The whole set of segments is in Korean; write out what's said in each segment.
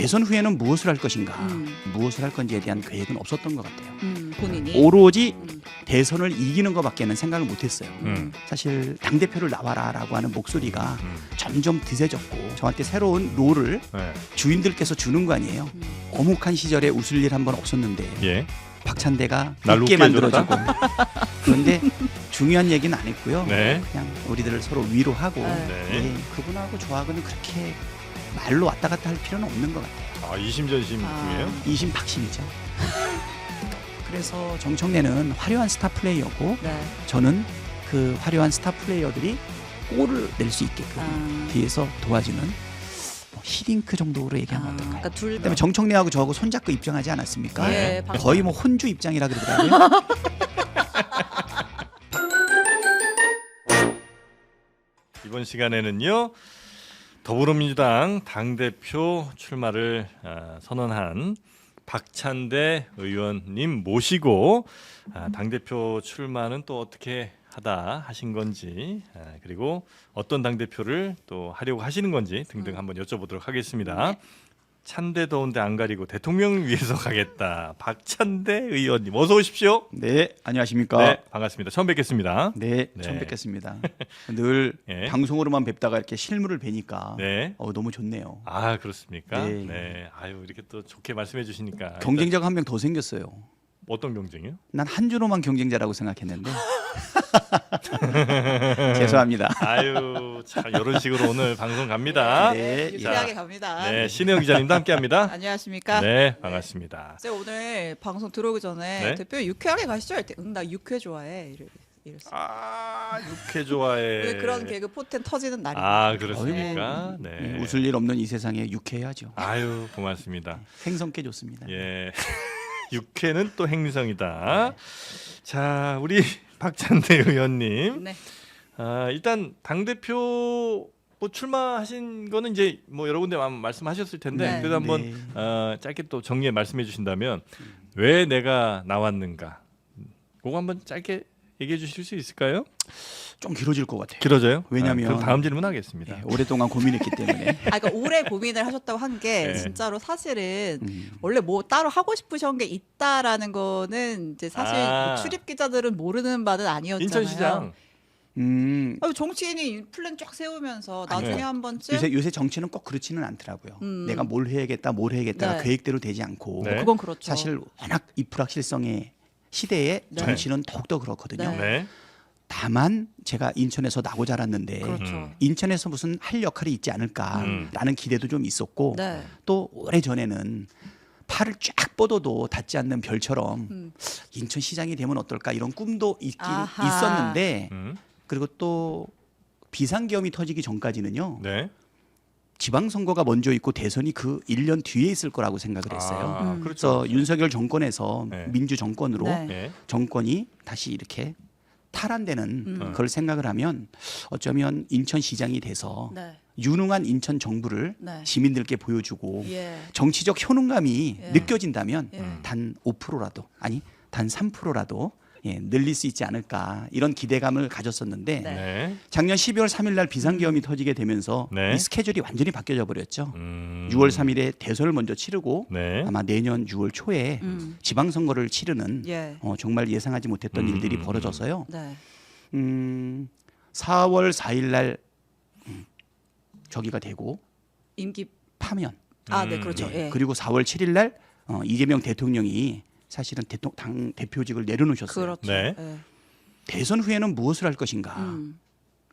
대선 후에는 무엇을 할 것인가, 무엇을 할 건지에 대한 계획은 없었던 것 같아요. 본인이 오로지 대선을 이기는 것밖에는 생각을 못했어요. 음. 사실 당대표를 나와라라고 하는 목소리가 점점 드세졌고 저한테 새로운 롤을 네. 주인들께서 주는 거 아니에요. 어묵한 시절에 웃을 일 한 번 없었는데 예. 박찬대가 날 웃게 웃게 만들어주고 그런데 중요한 얘기는 안 했고요. 네. 그냥 우리들을 서로 위로하고 네. 예, 그분하고 저하고는 그렇게 말로 왔다 갔다 할 필요는 없는 것 같아요. 아, 이심전심 중이에요? 이심박심이죠. 그래서 정청래는 화려한 스타 플레이어고 네. 저는 그 화려한 스타 플레이어들이 골을 낼 수 있게끔 뒤에서 도와주는 뭐 히딩크 정도로 얘기하면 어떨까요? 그러니까 둘 그다음에 정청래하고 저하고 손잡고 입장하지 않았습니까? 네, 거의 뭐 혼주 입장이라 그러더라고요. 이번 시간에는요. 더불어민주당 당대표 출마를 선언한 박찬대 의원님 모시고 당대표 출마는 또 어떻게 하다 하신 건지 그리고 어떤 당대표를 또 하려고 하시는 건지 등등 한번 여쭤보도록 하겠습니다. 찬대 더운데 안 가리고 대통령 위해서 가겠다. 박찬대 의원님 어서 오십시오. 네, 안녕하십니까? 네, 반갑습니다. 처음 뵙겠습니다. 네, 네. 처음 뵙겠습니다. 늘 예. 방송으로만 뵙다가 이렇게 실물을 뵈니까 네. 너무 좋네요. 아, 그렇습니까? 네. 네. 아유, 이렇게 또 좋게 말씀해 주시니까. 경쟁자가 한 명 더 생겼어요. 어떤 경쟁이요? 난 한준호만 경쟁자라고 생각했는데 죄송합니다. 아유, 자, 이런 식으로 오늘 방송 갑니다. 네, 유쾌하게 자, 갑니다. 네, 신혜영 기자님도 함께합니다. 안녕하십니까? 네, 반갑습니다. 제가 오늘 방송 들어오기 전에 네? 대표 유쾌하게 가시죠? 할 때 나 유쾌 좋아해. 이랬어요. 아, 육회 좋아해. 오늘 그런 개그 포텐 터지는 날입니다. 아, 그렇습니까? 네. 웃을 일 없는 이 세상에 유쾌해야죠. 아유, 고맙습니다. 행성께 좋습니다. 예. 육회는 또 행성이다. 자, 우리 박찬대 의원님. 네. 일단 당 대표 뭐 출마하신 거는 이제 뭐 여러 군데 말씀하셨을 텐데 네. 그래도 한번 네. 짧게 또 정리해 말씀해 주신다면 왜 내가 나왔는가? 그거 한번 짧게 얘기해 주실 수 있을까요? 좀 길어질 것 같아요. 길어져요? 왜냐면- 그럼 다음 질문 하겠습니다. 네, 오랫동안 고민했기 때문에. 그러니까 오래 고민을 하셨다고 한 게 네. 진짜로 사실은 음. 원래 뭐 따로 하고 싶으신 게 있다라는 거는 이제 사실 뭐 출입 기자들은 모르는 바는 아니었잖아요. 인천시장. 정치인이 플랜 쫙 세우면서 나중에 네. 한 번쯤 요새 정치는 꼭 그렇지는 않더라고요. 내가 뭘 해야겠다가 네. 계획대로 되지 않고 네. 그건 그렇죠. 사실 워낙 이 불확실성의 시대에 네. 정치는 더욱더 그렇거든요. 네. 네. 다만 제가 인천에서 나고 자랐는데 그렇죠. 인천에서 무슨 할 역할이 있지 않을까라는 기대도 좀 있었고 네. 또 오래전에는 팔을 쫙 뻗어도 닿지 않는 별처럼 인천시장이 되면 어떨까 이런 꿈도 있긴 아하. 있었는데 음. 그리고 또 비상계엄이 터지기 전까지는요. 네. 지방선거가 먼저 있고 대선이 그 1년 뒤에 있을 거라고 생각을 했어요. 아, 그래서 그렇죠. 윤석열 정권에서 네. 민주 정권으로 네. 네. 정권이 다시 이렇게 탈환되는 그걸 생각을 하면 어쩌면 인천시장이 돼서 네. 유능한 인천 정부를 네. 시민들께 보여주고 예. 정치적 효능감이 예. 느껴진다면 예. 단 5%라도 아니 단 3%라도 늘릴 수 있지 않을까 이런 기대감을 가졌었는데 네. 네. 작년 12월 3일 날 비상계엄이 터지게 되면서 네. 이 스케줄이 완전히 바뀌어져 버렸죠. 음. 6월 3일에 대선을 먼저 치르고 네. 아마 내년 6월 초에 지방선거를 치르는 예. 정말 예상하지 못했던 일들이 벌어져서요. 네. 4월 4일 날 저기가 되고 임기 파면 네, 그렇죠. 네. 예. 그리고 4월 7일 날 이재명 대통령이 사실은 당 대표직을 내려놓으셨어요. 그렇죠. 네. 예. 대선 후에는 무엇을 할 것인가?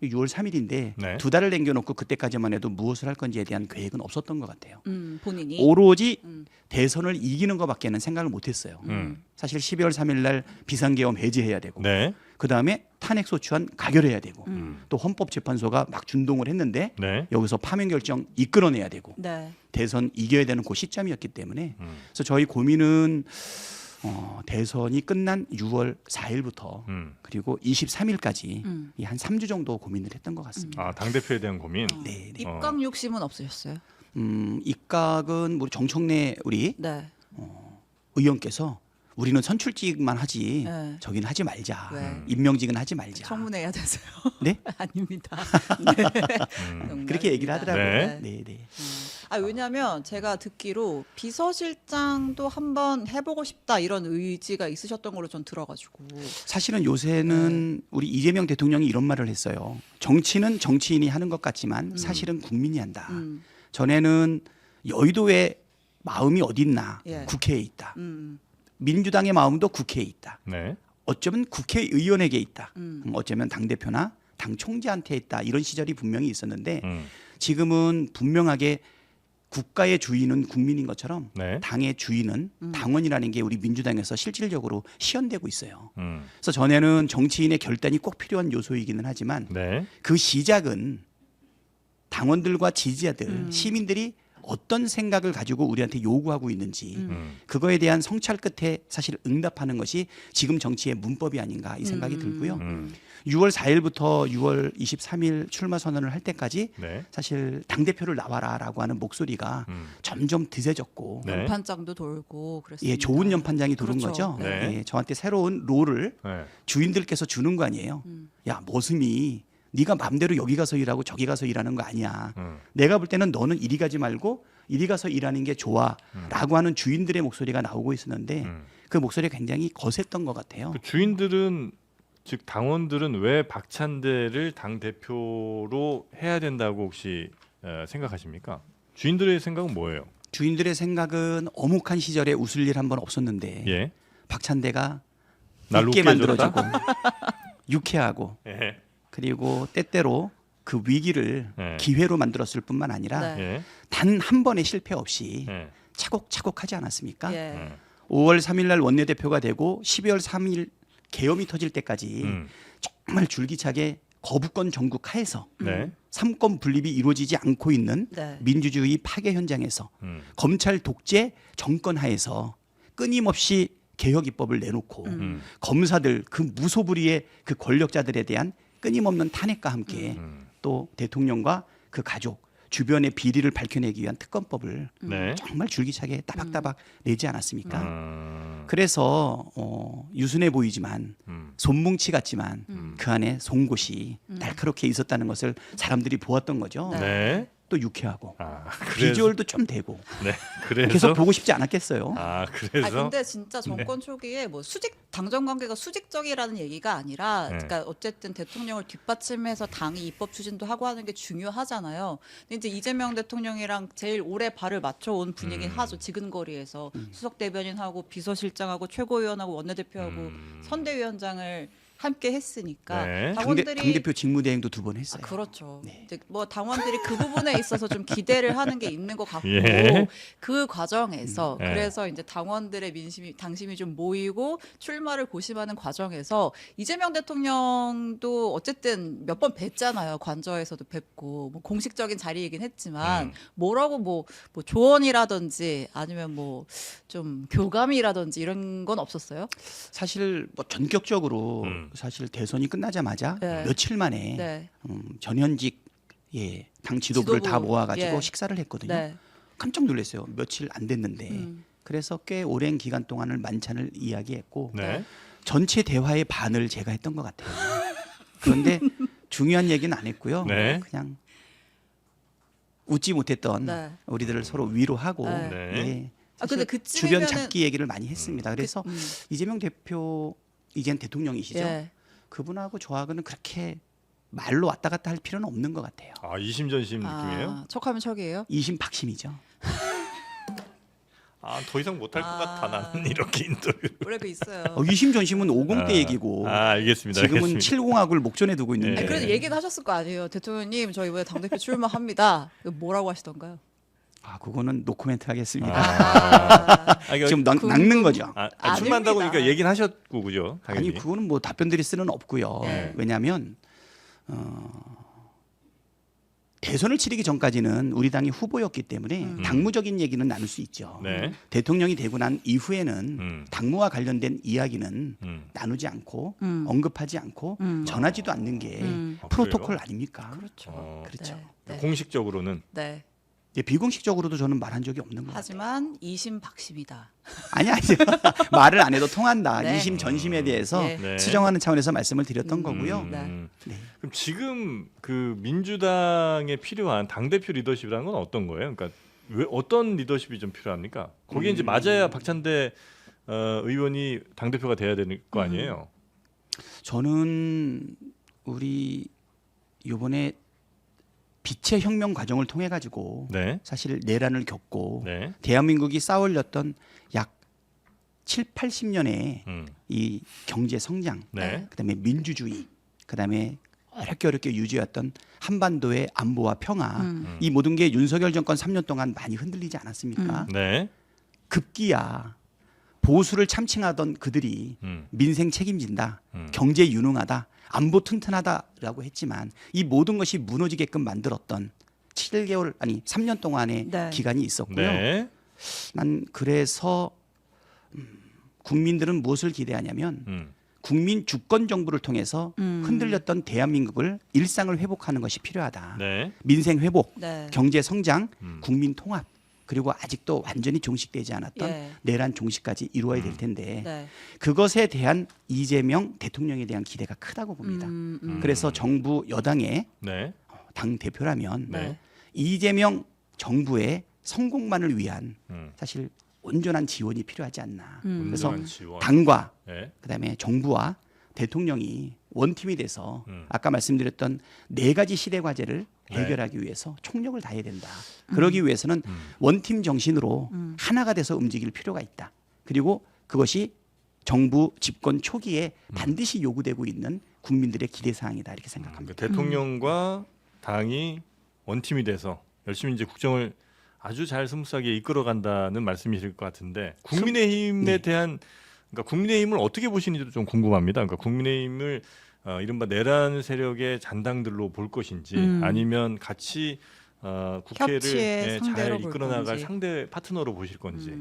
6월 3일인데 네. 2달을 남겨놓고 그때까지만 해도 무엇을 할 건지에 대한 계획은 없었던 것 같아요. 본인이 오로지 대선을 이기는 것밖에는 생각을 못했어요. 음. 사실 12월 3일 날 비상계엄 해제해야 되고 네. 그다음에 탄핵소추안 가결해야 되고 또 헌법재판소가 막 준동을 했는데 네. 여기서 파면 결정 이끌어내야 되고 네. 대선 이겨야 되는 그 시점이었기 때문에 그래서 저희 고민은 대선이 끝난 6월 4일부터 그리고 23일까지 이 한 3주 정도 고민을 했던 것 같습니다. 아, 당 대표에 대한 고민. 네, 네. 입각 욕심은 없으셨어요? 입각은 우리 정청래 우리 네. 의원께서 우리는 선출직만 하지 네. 저기는 하지 말자. 네. 임명직은 하지 말자. 청문회 해야 되세요? 네? 아닙니다. 네. 그렇게 얘기를 하더라고요. 네. 네, 네. 왜냐하면 제가 듣기로 비서실장도 한번 해보고 싶다 이런 의지가 있으셨던 걸로 전 들어가지고. 사실은 요새는 우리 이재명 대통령이 이런 말을 했어요. 정치는 정치인이 하는 것 같지만 사실은 국민이 한다. 전에는 여의도의 마음이 어디 있나? 예. 국회에 있다. 민주당의 마음도 국회에 있다. 네. 어쩌면 국회의원에게 있다. 어쩌면 당대표나 당 총재한테 있다. 이런 시절이 분명히 있었는데 지금은 분명하게 국가의 주인은 국민인 것처럼 네. 당의 주인은 당원이라는 게 우리 민주당에서 실질적으로 시현되고 있어요. 그래서 전에는 정치인의 결단이 꼭 필요한 요소이기는 하지만 네. 그 시작은 당원들과 지지자들, 시민들이 어떤 생각을 가지고 우리한테 요구하고 있는지 그거에 대한 성찰 끝에 사실 응답하는 것이 지금 정치의 문법이 아닌가 이 생각이 들고요. 6월 4일부터 6월 23일 출마 선언을 할 때까지 네. 사실 당대표를 나와라라고 하는 목소리가 점점 드세졌고 네. 연판장도 돌고 그랬습니다. 예, 좋은 연판장이 도는 그렇죠. 거죠. 네. 예, 저한테 새로운 롤을 네. 주인들께서 주는 거 아니에요. 야, 머슴이 네가 맘대로 여기 가서 일하고 저기 가서 일하는 거 아니야. 내가 볼 때는 너는 이리 가지 말고 이리 가서 일하는 게 좋아라고 하는 주인들의 목소리가 나오고 있었는데 그 목소리가 굉장히 거셌던 것 같아요. 그 주인들은 즉 당원들은 왜 박찬대를 당 대표로 해야 된다고 혹시 생각하십니까? 주인들의 생각은 뭐예요? 주인들의 생각은 어묵한 시절에 웃을 일 한 번 없었는데 예. 박찬대가 날 웃게 웃게 해줬다? 만들어주고 유쾌하고 예. 그리고 때때로 그 위기를 네. 기회로 만들었을 뿐만 아니라 네. 예. 단 한 번의 실패 없이 예. 차곡차곡 하지 않았습니까? 예. 5월 3일 날 원내대표가 되고 12월 3일 계엄이 터질 때까지 정말 줄기차게 거부권 전국 하에서 네. 삼권 분립이 이루어지지 않고 있는 네. 민주주의 파괴 현장에서 검찰 독재 정권 하에서 끊임없이 개혁 입법을 내놓고 검사들 그 무소불위의 그 권력자들에 대한 끊임없는 탄핵과 함께 또 대통령과 그 가족 주변의 비리를 밝혀내기 위한 특검법을 네. 정말 줄기차게 따박따박 내지 않았습니까? 그래서 유순해 보이지만 손뭉치 같지만 그 안에 송곳이 날카롭게 있었다는 것을 사람들이 보았던 거죠. 네. 또 유쾌하고 그래서 비주얼도 좀 되고 네. 그래서 계속 보고 싶지 않았겠어요. 그래서 근데 진짜 정권 초기에 뭐 수직 당정 관계가 수직적이라는 얘기가 아니라, 네. 그러니까 어쨌든 대통령을 뒷받침해서 당이 입법 추진도 하고 하는 게 중요하잖아요. 근데 이제 이재명 대통령이랑 제일 오래 발을 맞춰온 분이긴 하죠. 지근거리에서 수석 대변인하고 비서실장하고 최고위원하고 원내대표하고 선대위원장을 함께 했으니까 네. 당원들이 당대표 직무대행도 2번 했어요. 그렇죠. 네. 이제 뭐 당원들이 그 부분에 있어서 좀 기대를 하는 게 있는 것 같고 예. 그 과정에서 예. 그래서 이제 당원들의 민심이 당심이 좀 모이고 출마를 고심하는 과정에서 이재명 대통령도 어쨌든 몇 번 뵀잖아요. 관저에서도 뵙고 뭐 공식적인 자리이긴 했지만 뭐라고 뭐 조언이라든지 아니면 뭐 좀 교감이라든지 이런 건 없었어요? 사실 뭐 전격적으로 사실 대선이 끝나자마자 네. 며칠 만에 네. 전현직 당 지도부를 다 지도부, 모아가지고 예. 식사를 했거든요. 네. 깜짝 놀랐어요. 며칠 안 됐는데. 그래서 꽤 오랜 기간 동안을 만찬을 이야기했고 네. 전체 대화의 반을 제가 했던 것 같아요. 그런데 중요한 얘기는 안 했고요. 네. 그냥 웃지 못했던 네. 우리들을 서로 위로하고 네. 네. 예. 근데 사실 그쯤이면은- 주변 잡기 얘기를 많이 했습니다. 그래서 음. 이재명 대표 이젠 대통령이시죠. 예. 그분하고 저하고는 그렇게 말로 왔다 갔다 할 필요는 없는 것 같아요. 이심전심 느낌이에요? 척하면 척이에요? 이심박심이죠. 더 이상 못할 것 같아 나는 이렇게 인터뷰. 원래 그 있어요. 이심전심은 50대 얘기고 알겠습니다. 지금은 알겠습니다. 7공학을 목전에 두고 있는데 예. 그래도 얘기는 하셨을 거 아니에요. 대통령님 저 이번에 당대표 출마합니다. 뭐라고 하시던가요? 그거는 노코멘트 하겠습니다. 지금 낚는 거죠. 출마한다고 아닙니다. 그러니까 얘기는 하셨고 그죠? 당연히. 아니 그거는 뭐 답변드릴 수는 없고요. 네. 왜냐하면 대선을 치르기 전까지는 우리 당이 후보였기 때문에 당무적인 얘기는 나눌 수 있죠. 네. 대통령이 되고 난 이후에는 당무와 관련된 이야기는 나누지 않고 언급하지 않고 전하지도 않는 게 프로토콜 그래요? 아닙니까? 그렇죠. 그렇죠. 네. 공식적으로는 네. 예, 비공식적으로도 저는 말한 적이 없는 것 같아요. 하지만 이심박심이다. 아니 말을 안 해도 통한다. 네. 이심 전심에 대해서 네. 네. 수정하는 차원에서 말씀을 드렸던 거고요. 네. 네. 그럼 지금 그 민주당에 필요한 당 대표 리더십이라는 건 어떤 거예요? 그러니까 왜 어떤 리더십이 좀 필요합니까? 거기에 이제 맞아야 박찬대 의원이 당 대표가 돼야 되는 거 아니에요? 저는 우리 이번에 빛의 혁명 과정을 통해 가지고 네. 사실 내란을 겪고 네. 대한민국이 쌓아올렸던 약 7, 80년의 음. 이 경제 성장, 네. 그다음에 민주주의, 그다음에 어렵게 유지했던 한반도의 안보와 평화, 이 모든 게 윤석열 정권 3년 동안 많이 흔들리지 않았습니까? 네. 급기야 보수를 참칭하던 그들이 민생 책임진다, 경제 유능하다, 안보 튼튼하다라고 했지만 이 모든 것이 무너지게끔 만들었던 7개월 아니 3년 동안의 네. 기간이 있었고요. 네. 난 그래서 국민들은 무엇을 기대하냐면 국민 주권 정부를 통해서 흔들렸던 대한민국을 일상을 회복하는 것이 필요하다. 네. 민생 회복, 네. 경제 성장, 국민 통합, 그리고 아직도 완전히 종식되지 않았던 예. 내란 종식까지 이루어야 될 텐데 네. 그것에 대한 이재명 대통령에 대한 기대가 크다고 봅니다. 그래서 정부 여당의 네. 당 대표라면 네. 이재명 정부의 성공만을 위한 음. 사실 온전한 지원이 필요하지 않나. 그래서 온전한 지원. 당과 네. 그다음에 정부와 대통령이 원팀이 돼서 아까 말씀드렸던 4가지 시대 과제를 해결하기 위해서 총력을 다해야 된다. 그러기 위해서는 원팀 정신으로 하나가 돼서 움직일 필요가 있다. 그리고 그것이 정부 집권 초기에 반드시 요구되고 있는 국민들의 기대 사항이다 이렇게 생각합니다. 대통령과 당이 원팀이 돼서 열심히 이제 국정을 아주 잘 스무스하게 이끌어간다는 말씀이실 것 같은데 국민의힘에 대한 그러니까 국민의힘을 어떻게 보시는지도 좀 궁금합니다. 그러니까 국민의힘을 이른바 내란 세력의 잔당들로 볼 것인지 아니면 같이 국회를 협치의 상대로 잘 볼 이끌어 나갈 건지. 상대 파트너로 보실 건지.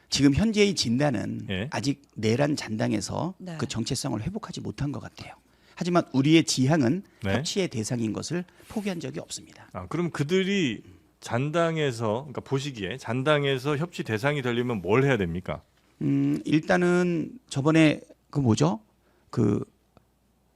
지금 현재의 진단은 예. 아직 내란 잔당에서 네. 그 정체성을 회복하지 못한 것 같아요. 하지만 우리의 지향은 네. 협치의 대상인 것을 포기한 적이 없습니다. 그럼 그들이 잔당에서 그러니까 보시기에 잔당에서 협치 대상이 되려면 뭘 해야 됩니까? 일단은 저번에 그 뭐죠? 그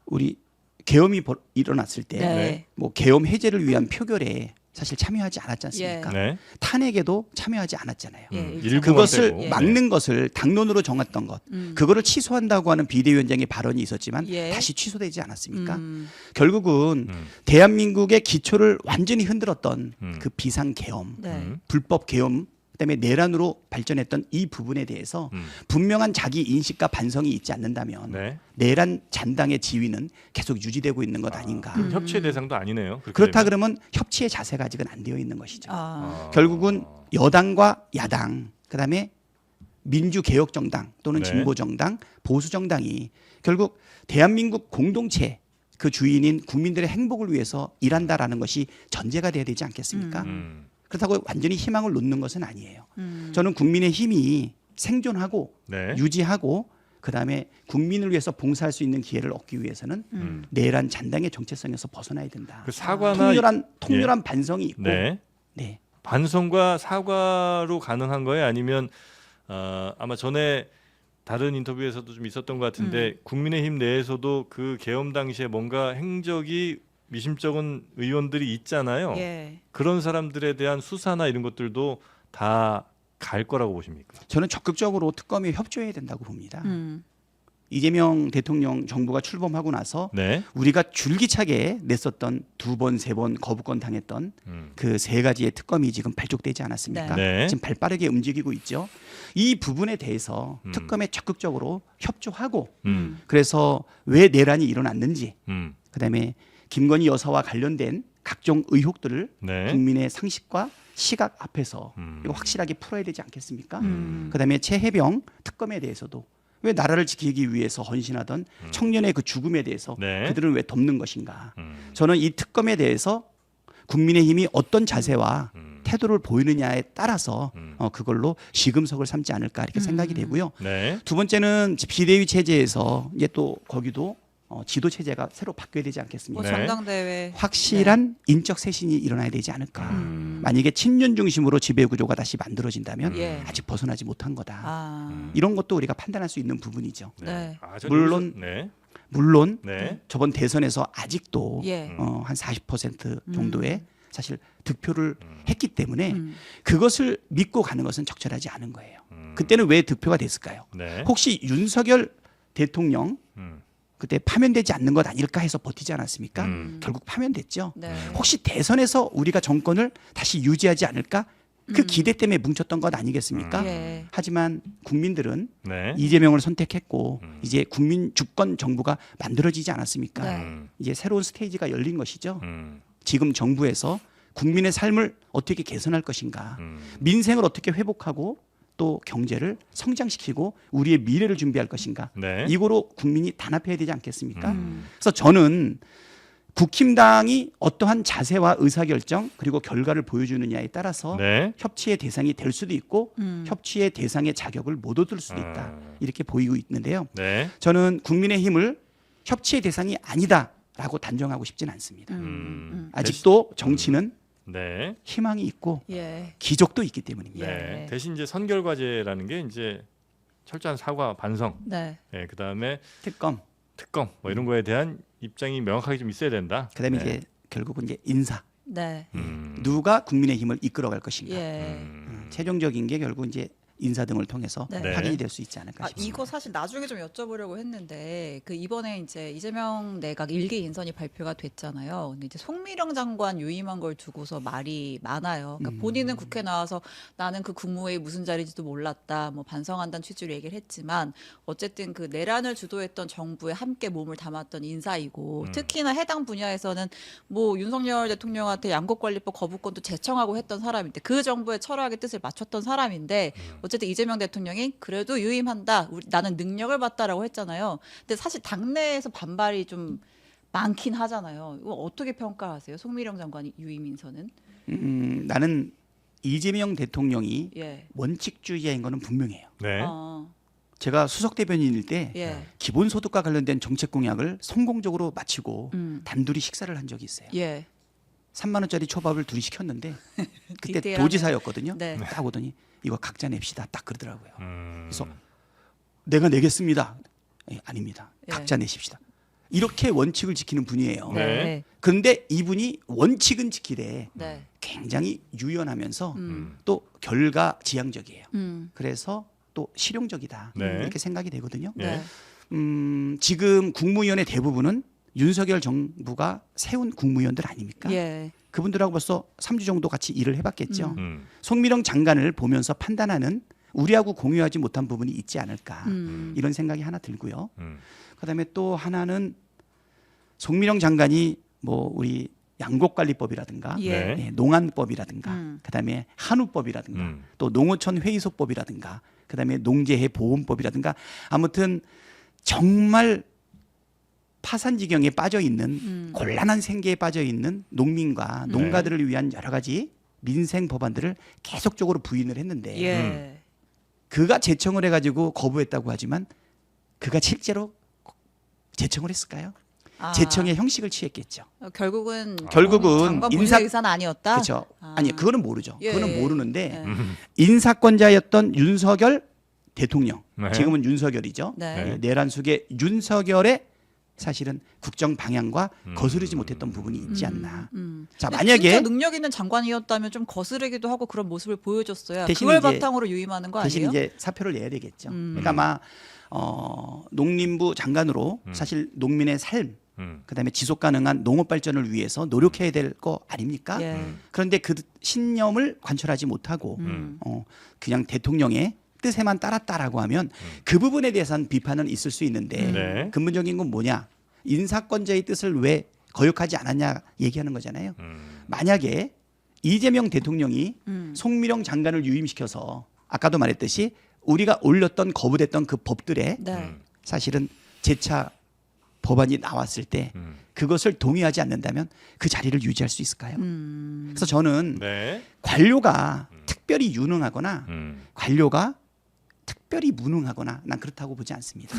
우리 계엄이 일어났을 때 네. 뭐 계엄 해제를 위한 표결에 사실 참여하지 않았지 않습니까? 네. 탄핵에도 참여하지 않았잖아요. 예, 일부만 그것을 빼고. 막는 것을 당론으로 정했던 것, 그거를 취소한다고 하는 비대위원장의 발언이 있었지만 예. 다시 취소되지 않았습니까? 결국은 대한민국의 기초를 완전히 흔들었던 그 비상 계엄, 네. 불법 계엄 그다음에 내란으로 발전했던 이 부분에 대해서 분명한 자기 인식과 반성이 있지 않는다면 네. 내란 잔당의 지위는 계속 유지되고 있는 것 아닌가. 그럼 협치의 대상도 아니네요. 그렇게 그렇다 되면. 그러면 협치의 자세가 아직은 안 되어 있는 것이죠. 아. 결국은 여당과 야당, 그다음에 민주개혁정당 또는 네. 진보정당, 보수정당이 결국 대한민국 공동체 그 주인인 국민들의 행복을 위해서 일한다라는 것이 전제가 돼야 되지 않겠습니까? 그렇다고 완전히 희망을 놓는 것은 아니에요. 저는 국민의 힘이 생존하고 네. 유지하고 그다음에 국민을 위해서 봉사할 수 있는 기회를 얻기 위해서는 내란 잔당의 정체성에서 벗어나야 된다. 그 사과나 통렬한 반성이 있고 네. 네. 반성과 사과로 가능한 거예요? 아니면 아마 전에 다른 인터뷰에서도 좀 있었던 것 같은데 국민의힘 내에서도 그 계엄 당시에 뭔가 행적이 미심쩍은 의원들이 있잖아요. 예. 그런 사람들에 대한 수사나 이런 것들도 다 갈 거라고 보십니까? 저는 적극적으로 특검에 협조해야 된다고 봅니다. 이재명 대통령 정부가 출범하고 나서 네. 우리가 줄기차게 냈었던 2번, 3번 거부권 당했던 그 3가지의 특검이 지금 발족되지 않았습니까? 네. 지금 발빠르게 움직이고 있죠. 이 부분에 대해서 특검에 적극적으로 협조하고 그래서 왜 내란이 일어났는지 그다음에 김건희 여사와 관련된 각종 의혹들을 네. 국민의 상식과 시각 앞에서 이거 확실하게 풀어야 되지 않겠습니까? 그다음에 최혜병 특검에 대해서도 왜 나라를 지키기 위해서 헌신하던 청년의 그 죽음에 대해서 네. 그들은 왜 덮는 것인가? 저는 이 특검에 대해서 국민의힘이 어떤 자세와 태도를 보이느냐에 따라서 그걸로 시금석을 삼지 않을까 이렇게 생각이 되고요. 네. 두 번째는 비대위 체제에서 이제 또 거기도 지도 체제가 새로 바뀌어야 되지 않겠습니까? 뭐 네. 전당대회 확실한 인적 쇄신이 일어나야 되지 않을까. 만약에 친윤 중심으로 지배 구조가 다시 만들어진다면 예. 아직 벗어나지 못한 거다. 아. 이런 것도 우리가 판단할 수 있는 부분이죠. 네. 저 물론 여기서- 네. 물론 네. 저번 대선에서 아직도 예. 한 40% 정도의 사실 득표를 했기 때문에 그것을 믿고 가는 것은 적절하지 않은 거예요. 그때는 왜 득표가 됐을까요? 네. 혹시 윤석열 대통령 음. 그때 파면되지 않는 것 아닐까 해서 버티지 않았습니까? 결국 파면됐죠. 네. 혹시 대선에서 우리가 정권을 다시 유지하지 않을까? 그 기대 때문에 뭉쳤던 것 아니겠습니까? 예. 하지만 국민들은 네. 이재명을 선택했고 이제 국민 주권 정부가 만들어지지 않았습니까? 네. 이제 새로운 스테이지가 열린 것이죠. 음. 지금 정부에서 국민의 삶을 어떻게 개선할 것인가, 민생을 어떻게 회복하고 또 경제를 성장시키고 우리의 미래를 준비할 것인가, 네. 이거로 국민이 단합해야 되지 않겠습니까? 그래서 저는 국힘당이 어떠한 자세와 의사결정 그리고 결과를 보여주느냐에 따라서 네. 협치의 대상이 될 수도 있고 협치의 대상의 자격을 못 얻을 수도 있다, 이렇게 보이고 있는데요. 네. 저는 국민의힘을 협치의 대상이 아니다라고 단정하고 싶지는 않습니다. 아직도 정치는 네. 희망이 있고 예. 기적도 있기 때문입니다. 네. 예. 대신 이제 선결과제라는 게 이제 철저한 사과 반성, 네. 예, 그다음에 특검, 특검 뭐 이런 거에 대한 입장이 명확하게 좀 있어야 된다. 그다음에 네. 이제 결국은 이제 인사, 네. 누가 국민의힘을 이끌어갈 것인가. 예. 최종적인 게 결국 이제 인사 등을 통해서 네. 확인이 될 수 있지 않을까 아, 싶습니다. 이거 사실 나중에 좀 여쭤보려고 했는데 그 이번에 이제 이재명 내각 일개 인선이 발표가 됐잖아요. 근데 이제 송미령 장관 유임한 걸 두고서 말이 많아요. 그러니까 본인은 국회 나와서 나는 그 국무회의 무슨 자리인지도 몰랐다, 뭐 반성한다는 취지로 얘기를 했지만 어쨌든 그 내란을 주도했던 정부에 함께 몸을 담았던 인사이고 특히나 해당 분야에서는 뭐 윤석열 대통령한테 양곡관리법 거부권도 제청하고 했던 사람인데 그 정부의 철학의 뜻을 맞췄던 사람인데 어쨌든 이재명 대통령이 그래도 유임한다, 나는 능력을 봤다라고 했잖아요. 근데 사실 당내에서 반발이 좀 많긴 하잖아요. 이거 어떻게 평가하세요? 송미령 장관 유임 인선은? 나는 이재명 대통령이 예. 원칙주의자인 거는 분명해요. 네. 제가 수석 대변인일 때 예. 기본소득과 관련된 정책 공약을 성공적으로 마치고 단둘이 식사를 한 적이 있어요. 예. 3만 원짜리 초밥을 둘이 시켰는데 그때 디테일하네. 도지사였거든요. 네. 딱 오더니 이거 각자 냅시다, 딱 그러더라고요. 음. 그래서 내가 내겠습니다. 아닙니다. 예. 각자 내십시다. 이렇게 원칙을 지키는 분이에요. 네. 그런데 이분이 원칙은 지키되 네. 굉장히 유연하면서 또 결과지향적이에요. 그래서 또 실용적이다, 네. 이렇게 생각이 되거든요. 네. 지금 국무위원의 대부분은 윤석열 정부가 세운 국무위원들 아닙니까? 예. 그분들하고 벌써 3주 정도 같이 일을 해봤겠죠. 음. 송미령 장관을 보면서 판단하는 우리하고 공유하지 못한 부분이 있지 않을까, 이런 생각이 하나 들고요. 그다음에 또 하나는 송미령 장관이 뭐 우리 양곡관리법이라든가 예. 네. 농안법이라든가 그다음에 한우법이라든가 또 농어촌 회의소법이라든가 그다음에 농재해 보험법이라든가 아무튼 정말 파산지경에 빠져 있는 곤란한 생계에 빠져 있는 농민과 농가들을 위한 여러 가지 민생 법안들을 계속적으로 부인을 했는데 예. 그가 제청을 해가지고 거부했다고 하지만 그가 실제로 제청을 했을까요? 아, 제청의 형식을 취했겠죠. 결국은 장관 인사 본인의 의사는 아니었다. 그렇죠. 아니 그거는 모르죠. 예, 그거는 예. 모르는데 예. 인사권자였던 윤석열 대통령, 네. 지금은 윤석열이죠. 네. 내란 속의 윤석열의 사실은 국정 방향과 거스르지 못했던 부분이 있지 않나. 자, 근데 만약에 진짜 능력 있는 장관이었다면 좀 거스르기도 하고 그런 모습을 보여줬어야 대신 그걸 이제- 바탕으로 유임하는 거 대신 아니에요? 이제 사표를 내야 되겠죠. 그러니까 아마 농림부 장관으로 사실 농민의 삶, 그다음에 지속 가능한 농업 발전을 위해서 노력해야 될 거 아닙니까? 예. 그런데 그 신념을 관철하지 못하고 그냥 대통령의 뜻에만 따랐다라고 하면 그 부분에 대해서는 비판은 있을 수 있는데 네. 근본적인 건 뭐냐? 인사권자의 뜻을 왜 거역하지 않았냐 얘기하는 거잖아요. 만약에 이재명 대통령이 송미령 장관을 유임시켜서 아까도 말했듯이 우리가 올렸던 거부됐던 그 법들에 네. 사실은 재차 법안이 나왔을 때 그것을 동의하지 않는다면 그 자리를 유지할 수 있을까요? 그래서 저는 네. 관료가 특별히 유능하거나 음. 관료가 특별히 무능하거나 난 그렇다고 보지 않습니다.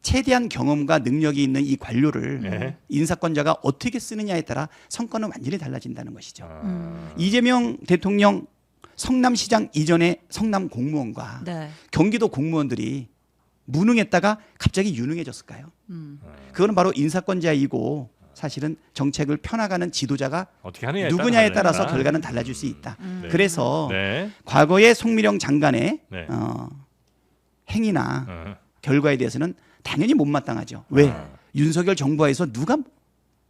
최대한 경험과 능력이 있는 이 관료를 네. 인사권자가 어떻게 쓰느냐에 따라 성과는 완전히 달라진다는 것이죠. 아. 이재명 대통령 성남시장 이전의 성남 공무원과 네. 경기도 공무원들이 무능했다가 갑자기 유능해졌을까요? 그거는 바로 인사권자이고 사실은 정책을 펴나가는 지도자가 어떻게 하느냐에 누구냐에 따라 따라서 다르니까. 결과는 달라질 수 있다. 네. 그래서 네. 과거의 송미령 장관의 네. 행위나 어. 결과에 대해서는 당연히 못마땅하죠. 왜? 윤석열 정부하에서 누가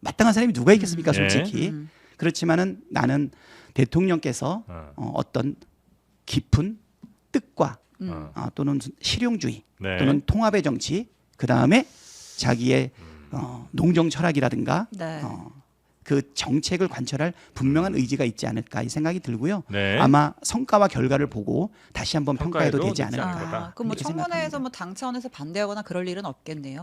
마땅한 사람이 누가 있겠습니까, 솔직히. 그렇지만은 나는 대통령께서 어떤 깊은 뜻과 또는 실용주의 네. 또는 통합의 정치, 그 다음에 자기의 농정 철학이라든가 네. 그 정책을 관철할 분명한 의지가 있지 않을까 이 생각이 들고요. 네. 아마 성과와 결과를 보고 다시 한번 평가해도 평가해도 되지 늦지 않을까. 않을까. 그럼 뭐 이렇게 청문회에서 생각합니다. 뭐 당 차원에서 반대하거나 그럴 일은 없겠네요.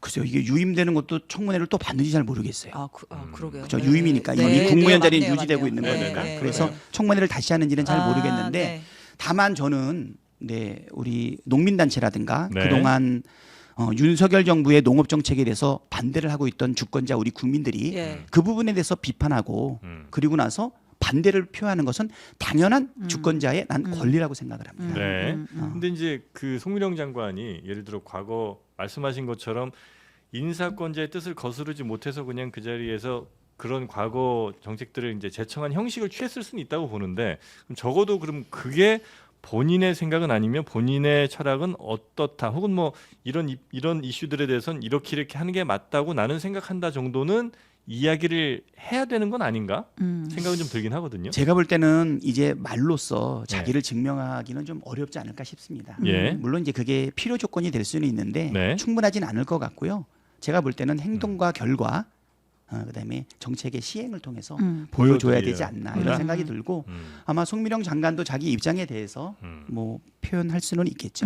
글쎄요, 이게 유임되는 것도 청문회를 또 받는지 잘 모르겠어요. 그러게요. 저 유임이니까 이미 국무위원 자리는 맞네요, 유지되고 맞네요. 있는 네, 거니까. 네, 네. 그래서 네. 청문회를 다시 하는지는 잘 모르겠는데 네. 다만 저는 우리 농민단체라든가 네. 그동안 윤석열 정부의 농업 정책에 대해서 반대를 하고 있던 주권자 우리 국민들이 예. 그 부분에 대해서 비판하고 그리고 나서 반대를 표하는 것은 당연한 주권자의 난 권리라고 생각을 합니다. 네. 근데 이제 그 송미령 장관이 예를 들어 과거 말씀하신 것처럼 인사권자의 뜻을 거스르지 못해서 그냥 그 자리에서 그런 과거 정책들을 이제 제청한 형식을 취했을 수는 있다고 보는데 그럼 적어도 그럼 그게 본인의 생각은 아니면 본인의 철학은 어떻다 혹은 뭐 이런 이슈들에 대해서는 이렇게 하는 게 맞다고 나는 생각한다 정도는 이야기를 해야 되는 건 아닌가 생각은 좀 들긴 하거든요. 제가 볼 때는 이제 말로써 자기를 증명하기는 좀 어렵지 않을까 싶습니다. 예. 물론 이제 그게 필요 조건이 될 수는 있는데 네. 충분하진 않을 것 같고요. 제가 볼 때는 행동과 결과 그다음에 정책의 시행을 통해서 보여줘야 보여드려야 되지 않나 이런 생각이 들고 아마 송미령 장관도 자기 입장에 대해서 뭐 표현할 수는 있겠죠.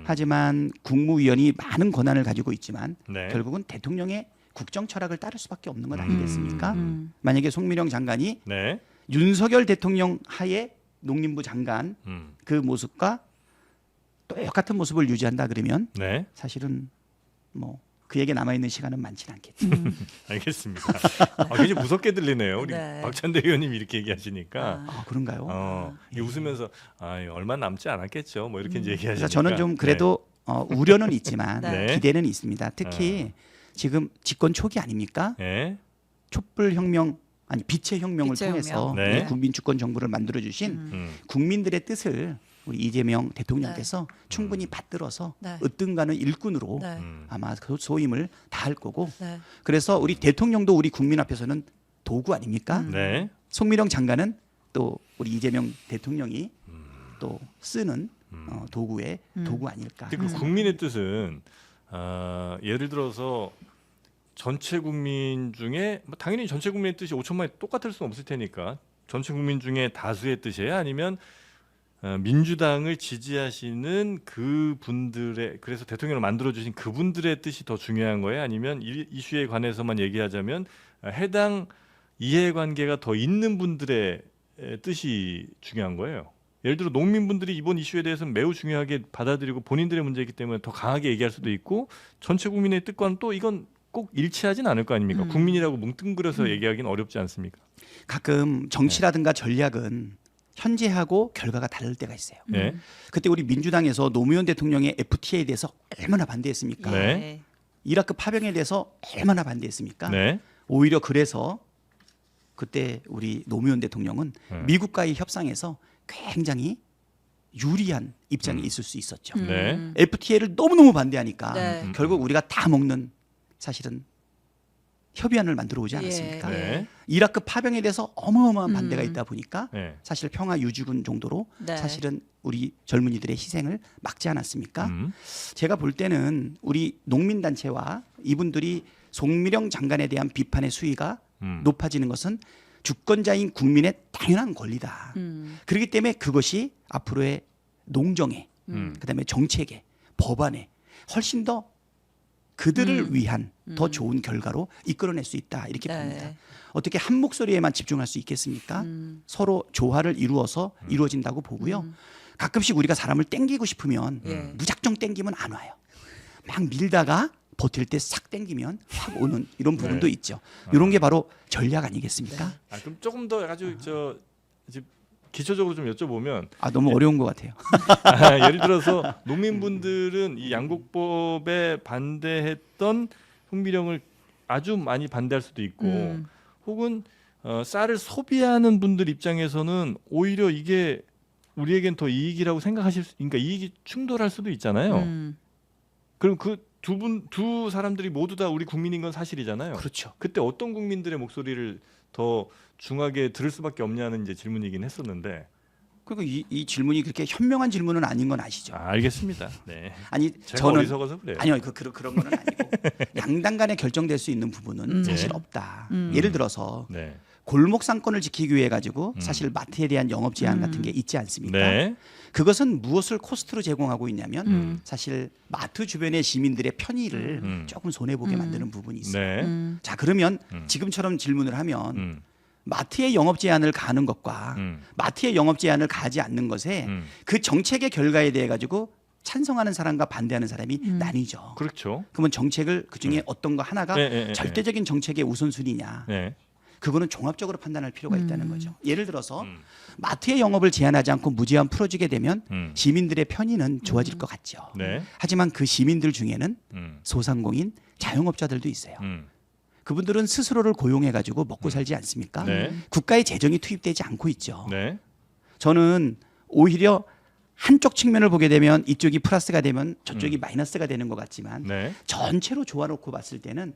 하지만 국무위원이 많은 권한을 가지고 있지만 네. 결국은 대통령의 국정 철학을 따를 수밖에 없는 것 아니겠습니까? 만약에 송미령 장관이 네. 윤석열 대통령 하에 농림부 장관 그 모습과 똑같은 모습을 유지한다 그러면 네. 사실은 뭐 그에게 남아 있는 시간은 많지는 않겠죠. 알겠습니다. 굉장히 무섭게 들리네요. 우리 네. 박찬대 의원님 이렇게 얘기하시니까 그런가요? 이 웃으면서 얼마 남지 않았겠죠. 뭐 이렇게 이제 얘기하시니까. 그래서 저는 좀 그래도 우려는 있지만 네. 기대는 있습니다. 특히 지금 집권 초기 아닙니까? 네. 촛불 혁명 아니 빛의 혁명을 빛의 통해서 혁명. 네. 우리 국민 주권 정부를 만들어 주신 국민들의 뜻을 우리 이재명 대통령께서 충분히 받들어서 네. 으뜸가는 일꾼으로 네. 아마 그 소임을 다할 거고 네. 그래서 우리 대통령도 우리 국민 앞에서는 도구 아닙니까? 네. 송미령 장관은 또 우리 이재명 대통령이 또 쓰는 도구의 도구 아닐까. 근데 그 국민의 뜻은 예를 들어서 전체 국민 중에 뭐 당연히 전체 국민의 뜻이 5천만이 똑같을 수는 없을 테니까 전체 국민 중에 다수의 뜻이에요? 아니면 민주당을 지지하시는 그분들의 그래서 대통령을 만들어주신 그분들의 뜻이 더 중요한 거예요? 아니면 이 이슈에 관해서만 얘기하자면 해당 이해관계가 더 있는 분들의 뜻이 중요한 거예요? 예를 들어 농민분들이 이번 이슈에 대해서는 매우 중요하게 받아들이고 본인들의 문제이기 때문에 더 강하게 얘기할 수도 있고 전체 국민의 뜻과는 또 이건 꼭 일치하진 않을 거 아닙니까? 국민이라고 뭉뚱그려서 얘기하기는 어렵지 않습니까? 가끔 정치라든가 전략은 현재하고 결과가 다를 때가 있어요. 네. 그때 우리 민주당에서 노무현 대통령의 FTA에 대해서 얼마나 반대했습니까? 네. 이라크 파병에 대해서 얼마나 반대했습니까? 네. 오히려 그래서 그때 우리 노무현 대통령은 미국과의 협상에서 굉장히 유리한 입장에 있을 수 있었죠. 네. FTA를 너무너무 반대하니까 네. 결국 우리가 다 먹는 사실은 협의안을 만들어 오지 않았습니까? 예. 네. 이라크 파병에 대해서 어마어마한 반대가 있다 보니까 네. 사실 평화 유지군 정도로 네. 사실은 우리 젊은이들의 희생을 막지 않았습니까? 제가 볼 때는 우리 농민단체와 이분들이 송미령 장관에 대한 비판의 수위가 높아지는 것은 주권자인 국민의 당연한 권리다. 그렇기 때문에 그것이 앞으로의 농정에 그다음에 정책에 법안에 훨씬 더 그들을 위한 더 좋은 결과로 이끌어낼 수 있다 이렇게 네. 봅니다. 어떻게 한 목소리에만 집중할 수 있겠습니까? 서로 조화를 이루어서 이루어진다고 보고요. 가끔씩 우리가 사람을 땡기고 싶으면 예. 무작정 땡기면 안 와요. 막 밀다가 버틸 때 싹 땡기면 확 오는 이런 부분도 있죠. 이런 게 바로 전략 아니겠습니까? 그럼 조금 더 아주 이제 기초적으로 좀 여쭤보면 너무 어려운 것 같아요. 예를 들어서 농민분들은 이 양곡법에 반대했던 송미령을 아주 많이 반대할 수도 있고 혹은 쌀을 소비하는 분들 입장에서는 오히려 이게 우리에겐 더 이익이라고 생각하실 수, 그러니까 이익이 충돌할 수도 있잖아요. 그럼 그 두 사람들이 모두 다 우리 국민인 건 사실이잖아요. 그렇죠. 그때 어떤 국민들의 목소리를 더 중하게 들을 수밖에 없냐는 이제 질문이긴 했었는데. 그리고 이 질문이 그렇게 현명한 질문은 아닌 건 아시죠? 알겠습니다. 네. 아니 제가 저는 어리석어서 그래요. 아니요 그런 거는 아니고 양당 간에 결정될 수 있는 부분은 사실 네. 없다. 예를 들어서 네. 골목 상권을 지키기 위해 가지고 사실 마트에 대한 영업 제한 같은 게 있지 않습니까? 네. 그것은 무엇을 코스트로 제공하고 있냐면 사실 마트 주변의 시민들의 편의를 조금 손해 보게 만드는 부분이 있어요. 네. 자 그러면 지금처럼 질문을 하면 음. 마트의 영업 제한을 가는 것과 마트의 영업 제한을 가지 않는 것에 그 정책의 결과에 대해 가지고 찬성하는 사람과 반대하는 사람이 나뉘죠. 그렇죠. 그러면 정책을 그 중에 어떤 거 하나가 네. 절대적인 정책의 우선순위냐? 네. 그거는 종합적으로 판단할 필요가 있다는 거죠. 예를 들어서 마트의 영업을 제한하지 않고 무제한 풀어주게 되면 시민들의 편의는 좋아질 것 같죠. 네. 하지만 그 시민들 중에는 음. 소상공인, 자영업자들도 있어요. 음. 그분들은 스스로를 고용해 가지고 먹고 살지 않습니까? 네. 국가의 재정이 투입되지 않고 있죠. 네. 저는 오히려 한쪽 측면을 보게 되면 이쪽이 플러스가 되면 저쪽이 마이너스가 되는 것 같지만 네. 전체로 조아놓고 봤을 때는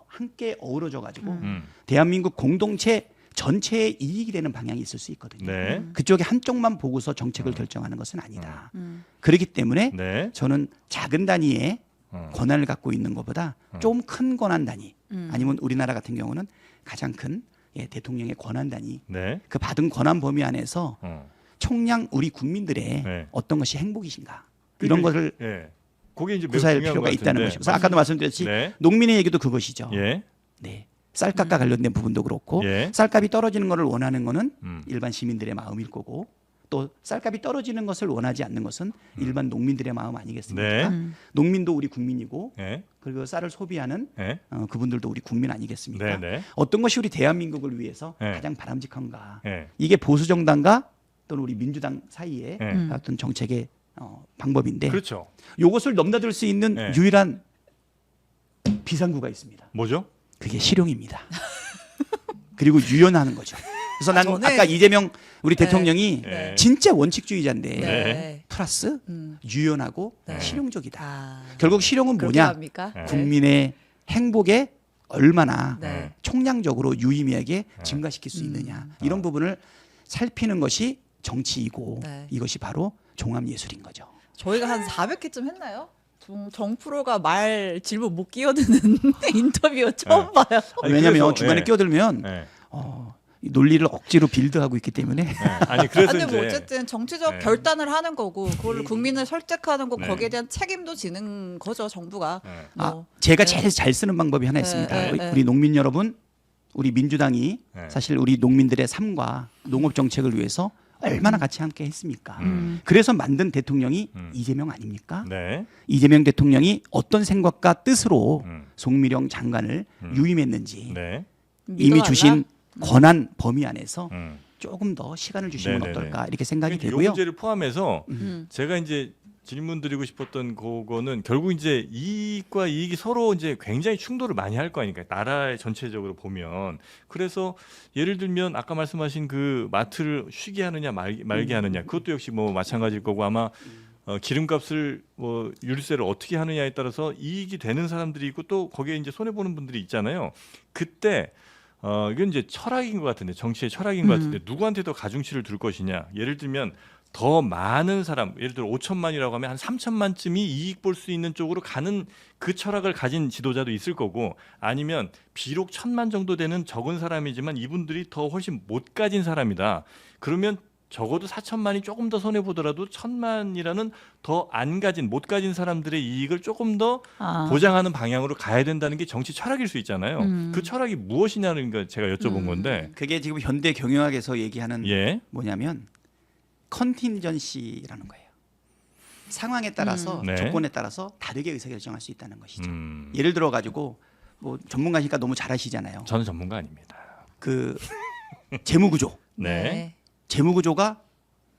함께 어우러져 가지고 대한민국 대한민국 공동체 전체의 이익이 되는 방향이 있을 수 있거든요. 네. 그쪽에 한쪽만 보고서 정책을 결정하는 것은 아니다. 그렇기 때문에 네. 저는 작은 단위의 어. 권한을 갖고 있는 것보다 좀 큰 권한 단위 아니면 우리나라 같은 경우는 가장 큰 대통령의 권한 단위 네. 그 받은 권한 범위 안에서 어. 총량 우리 국민들의 네. 어떤 것이 행복이신가 이런 것을 예. 그게 이제 매우 구사할 중요한 필요가 것 있다는 같은데. 것이고 그래서 아까도 말씀드렸듯이 네. 농민의 얘기도 그것이죠. 예. 네. 쌀값과 관련된 부분도 그렇고 예. 쌀값이 떨어지는 것을 원하는 것은 음. 일반 시민들의 마음일 거고 또 쌀값이 떨어지는 것을 원하지 않는 것은 일반 농민들의 마음 아니겠습니까? 네. 농민도 우리 국민이고 예. 그리고 쌀을 소비하는 예. 그분들도 우리 국민 아니겠습니까? 네, 네. 어떤 것이 우리 대한민국을 위해서 네. 가장 바람직한가? 예. 이게 보수 정당과 또는 우리 민주당 사이의 네. 어떤 정책의 방법인데 그렇죠. 이것을 넘나들 수 있는 네. 유일한 비상구가 있습니다. 뭐죠? 그게 실용입니다. 그리고 유연하는 거죠. 그래서 나는 저는- 아까 이재명 우리 대통령이 네. 진짜 원칙주의자인데 네. 플러스 유연하고 네. 실용적이다. 아, 결국 실용은 그렇게 뭐냐? 합니까? 네. 국민의 행복에 얼마나 네. 총량적으로 유의미하게 증가시킬 수 있느냐 이런 부분을 살피는 것이 정치이고 네. 이것이 바로 종합예술인 거죠. 저희가 한 400회쯤 했나요? 정프로가 말 질문 못 끼어드는 인터뷰 처음 봐요. 아니, 왜냐하면 그래서, 중간에 예. 끼어들면 예. 이 논리를 억지로 빌드하고 있기 때문에 예. 아니 그래서 근데 뭐 이제 어쨌든 정치적 네. 결단을 하는 거고 그걸 국민을 설득하는 거 네. 거기에 대한 책임도 지는 거죠 정부가. 예. 뭐. 제가 네. 제일 잘 쓰는 방법이 하나 있습니다. 네. 우리 농민 여러분, 우리 민주당이 네. 사실 우리 농민들의 삶과 농업 정책을 위해서 얼마나 같이 함께 했습니까? 그래서 만든 대통령이 이재명 아닙니까? 네. 이재명 대통령이 어떤 생각과 뜻으로 음. 송미령 장관을 유임했는지 네. 이미 믿어달라? 주신 권한 범위 안에서 음. 조금 더 시간을 주시면 네네네. 어떨까 이렇게 생각이 요 되고요. 문제를 포함해서 제가 이제 질문 드리고 싶었던 그거는 결국 이제 이익과 이익이 서로 이제 굉장히 충돌을 많이 할 거 아닙니까? 나라의 전체적으로 보면. 그래서 예를 들면 아까 말씀하신 그 마트를 쉬게 하느냐 말게 하느냐 그것도 역시 뭐 마찬가지일 거고 아마 기름값을 뭐 유류세를 어떻게 하느냐에 따라서 이익이 되는 사람들이 있고 또 거기에 이제 손해 보는 분들이 있잖아요. 그때 이건 이제 철학인 것 같은데 정치의 철학인 것 같은데 누구한테 더 가중치를 둘 것이냐. 예를 들면 더 많은 사람, 예를 들어 5천만이라고 하면 한 3천만쯤이 이익 볼 수 있는 쪽으로 가는 그 철학을 가진 지도자도 있을 거고 아니면 비록 1,000만 정도 되는 적은 사람이지만 이분들이 더 훨씬 못 가진 사람이다. 그러면 적어도 4천만이 조금 더 손해 보더라도 1,000만이라는 더 안 가진 못 가진 사람들의 이익을 조금 더 보장하는 방향으로 가야 된다는 게 정치 철학일 수 있잖아요. 그 철학이 무엇이냐는 걸 제가 여쭤본 건데. 그게 지금 현대 경영학에서 얘기하는 예. 뭐냐면 컨틴전시라는 거예요. 상황에 따라서 네. 조건에 따라서 다르게 의사결정할 수 있다는 것이죠. 음. 예를 들어 가지고 뭐 전문가니까 너무 잘 아시잖아요. 저는 전문가 아닙니다. 그 재무구조, 네. 재무구조가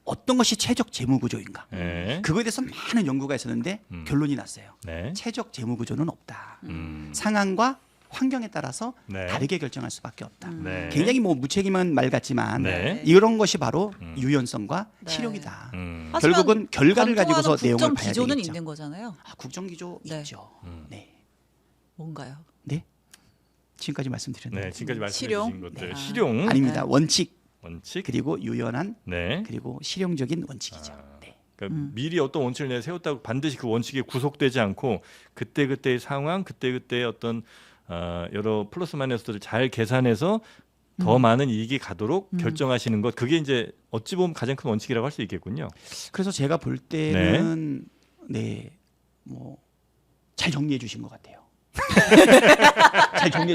어떤 것이 최적 재무구조인가? 네. 그거에 대해서 많은 연구가 있었는데 결론이 났어요. 네. 최적 재무구조는 없다. 음. 상황과 환경에 따라서 네. 다르게 결정할 수밖에 없다. 네. 굉장히 뭐 무책임한 말 같지만 네. 이런 것이 바로 유연성과 네. 실용이다. 하지만 결국은 결과를 가지고서 관통하는 내용을 국정 봐야 기조는 되겠죠. 있는 거잖아요. 국정 기조 네. 있죠. 네. 뭔가요? 네. 지금까지 말씀드렸는데 네, 지금까지 말씀해 실용? 주신 것들 네. 실용, 아닙니다. 원칙 원칙, 그리고 유연한 네. 그리고 실용적인 원칙이죠. 네. 그러니까 미리 어떤 원칙을 내가 세웠다고 반드시 그 원칙에 구속되지 않고 그때그때의 상황, 그때그때의 어떤 여러 플러스 마이너스들을 잘 계산해서 더 많은 이익이 가도록 결정하시는 것, 그게 이제 어찌 보면 가장 큰 원칙이라고 할 수 있겠군요. 그래서 제가 볼 때는 네, 뭐 잘 정리해 주신 것 같아요. 잘 정리